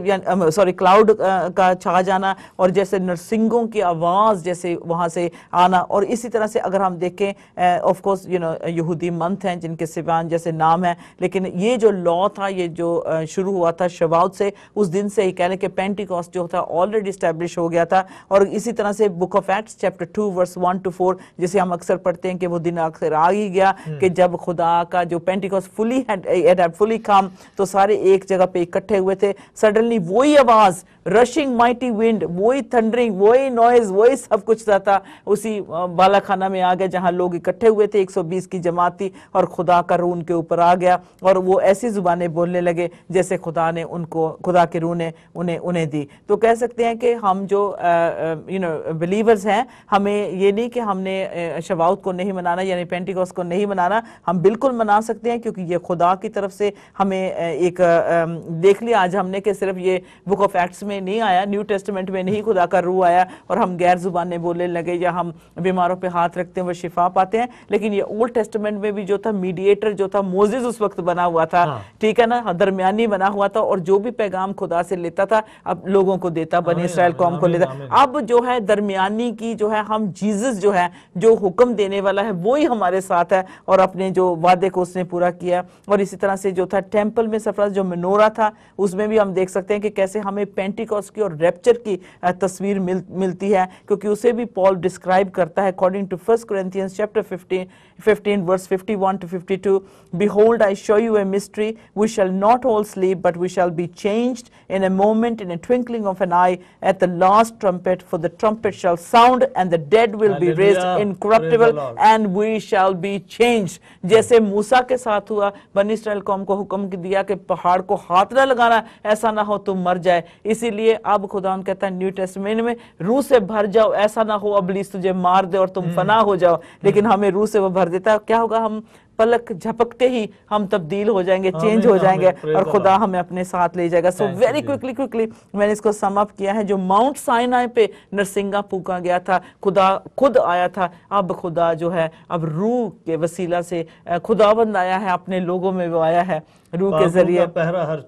क्लाउड का छा जाना और जैसे नरसिंगों की आवाज जैसे वहां से आना। और इसी तरह से अगर हम देखें ऑफ कोर्स यहूदी मंथ हैं जिनके सिवान जैसे नाम है, लेकिन ये जो लॉ था ये जो शुरू हुआ था शवाउत से, उस दिन से ही कह लें कि पेंटिकॉस्ट जो था ऑलरेडी एस्टैब्लिश हो गया था। और इसी तरह से book of Acts chapter 2 verse 1 to 4 जिसे हम अक्सर पढ़ते हैं कि वो दिन अक्सर आ ही गया कि जब खुदा का जो पेंटिकॉस्ट फुली कम तो सारे एक जगह पे इकट्ठे हुए थे। सडनली वही आवाज रशिंग माइटी विंड, वही थंडरिंग, वही नॉइज, वही सब कुछ था उसी बालाखाना में आ गया जहां लोग इकट्ठे हुए थे। 120 की जमात थी और खुदा का रूह उनके ऊपर आ गया और वो ऐसी जुबानें बोलने लगे जैसे खुदा ने उनको, खुदा के रूह ने उन्हें दी। तो कह सकते हैं कि हम जो बिलीवर्स हैं हमें ये नहीं कि हमने शवाउत को नहीं मनाना यानी पेंटिकॉस्ट को नहीं मनाना, हम बिल्कुल मना सकते हैं क्योंकि ये खुदा की तरफ से हमें एक देख लिया आज हमने कि सिर्फ ये बुक ऑफ एक्ट्स में नहीं आया, न्यू टेस्टामेंट में नहीं खुदा का रूह आया और हम गैर जुबानें बोलने लगे या हम बीमारों पे हाथ रखते हैं वो शिफा पाते हैं। लेकिन ये ओल्ड टेस्टामेंट में भी जो था मीडिएटर जो था मोसेस उस वक्त बना हुआ था, ठीक है ना, दरमियानी बना हुआ था और जो भी पैगाम खुदा से लेता था अब लोगों को देता, बनी इस्राएल कौम को लेता। अब जो है दरमियानी की जो है हम जीसस जो है जो हुक्म देने वाला है वो ही हमारे साथ है और अपने जो वादे को उसने पूरा किया। और इसी तरह से जो था टेंपल में सफर जो मेनोरा था उसमें भी हम देख सकते हैं कि कैसे हमें पेंटिकॉस्ट की और रैप्चर की तस्वीर मिलती है क्योंकि उसे भी पॉल डिस्क्राइब करता है according to 1 Corinthians chapter 15 verse 51 to 52, behold I show you a mystery, we shall not all sleep but we shall be changed in a moment, in a twinkling of an eye, at the last trumpet, for the trumpet shall sound and the dead will be raised incorruptible and we shall be changed। जैसे मूसा के साथ हुआ, बनी इस्राएल कौम को हुक्म दिया कि पहाड़ को हाथ ना लगाना, ऐसा ना हो तुम मर जाए। इसीलिए अब खुदा कहता है न्यू टेस्टामेंट में रूह से भर जाओ, ऐसा ना हो इब्लीस तुझे मार दे और तुम फना हो जाओ, लेकिन हमें रूह से वो भर देता है। क्या होगा, हम पलक झपकते ही हम तब्दील हो जाएंगे, चेंज हो जाएंगे और खुदा हमें अपने साथ ले जाएगा। सो वेरी क्विकली मैंने इसको सम अप किया है। जो माउंट साइनाई पे नरसिंगा फूका गया था, खुदा खुद आया था, अब खुदा जो है अब रूह के वसीला से खुदाबंद आया है, अपने लोगों में वो आया है रूह के जरिए,
पहरा हर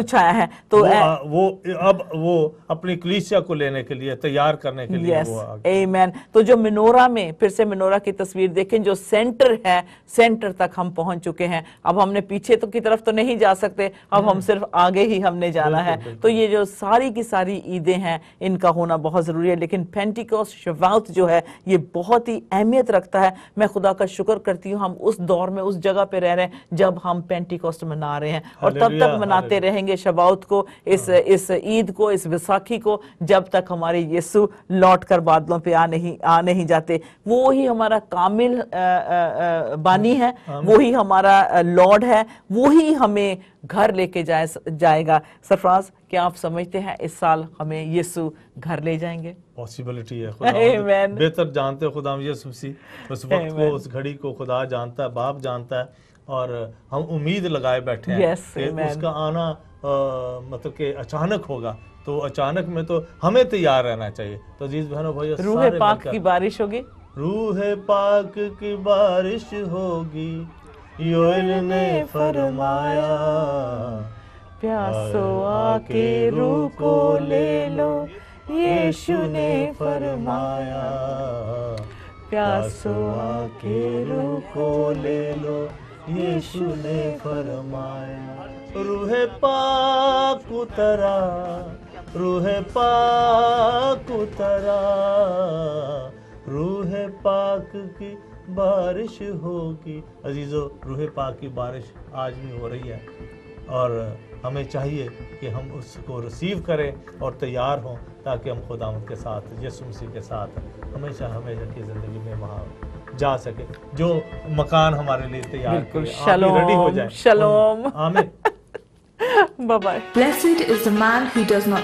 छाया है। तो
वो अपनी कलीसिया को लेने के लिए, तैयार करने के लिए वो
आमीन। तो जो मेनोरा में, फिर से मेनोरा की तस्वीर देखें, जो सेंटर है, सेंटर तक हम पहुंच चुके हैं। अब हमने पीछे तो की तरफ तो नहीं जा सकते, अब हम सिर्फ आगे ही हमने जाना है। तो ये जो सारी की सारी ईदें हैं, इनका होना बहुत जरूरी है। लेकिन पेंटिकोस्ट शवाउत जो है ये बहुत ही अहमियत रखता है। मैं खुदा का शुक्र करती हूँ हम उस दौर में, उस जगह पे रह रहे हैं जब हम पेंटिकोस्ट मना रहे हैं, और तब तक मनाते रहेंगे शवाउत को, इस ईद को, इस विसाखी को, जब तक हमारे यीशु लौट कर बादलों पे आ नहीं जाते। वो ही हमारा कामिल बानी है, वो ही हमारा लॉर्ड है, वो ही हमें घर लेके जाएगा। सरफराज, क्या आप समझते हैं इस साल हमें यीशु घर ले जाएंगे?
पॉसिबिलिटी है, खुदा बेहतर जानते हो खुदा यीशु मसीह उस वक्त को, उस घड़ी को खुदा जानता है, बाप जानता है, और हम उम्मीद लगाए बैठे हैं कि उसका आना मतलब कि अचानक होगा। तो अचानक में तो हमें तैयार रहना चाहिए। तो अजीज बहनों भाइयों,
रूह पाक की बारिश होगी,
रूह पाक की बारिश होगी, योएल ने फरमाया,
प्यासो आके रूह को ले लो, यीशु ने फरमाया, प्यासो आके रूह को ले लो, यीशु ने फरमाया।
रूह पाक उतरा, रूह पाक उतरा, रूह पाक की बारिश होगी। अजीजों, रूह पाक की बारिश आज भी हो रही है, और हमें चाहिए कि हम उसको रिसीव करें और तैयार हों, ताकि हम खुदावंद के साथ, यीशु मसीह के साथ हमेशा हमेशा की ज़िंदगी में वहाँ जा सके, जो मकान हमारे लिए तैयार रेडी हो जाए।
शलोम,
आमीन।
Bye bye.
Blessed is the man who does not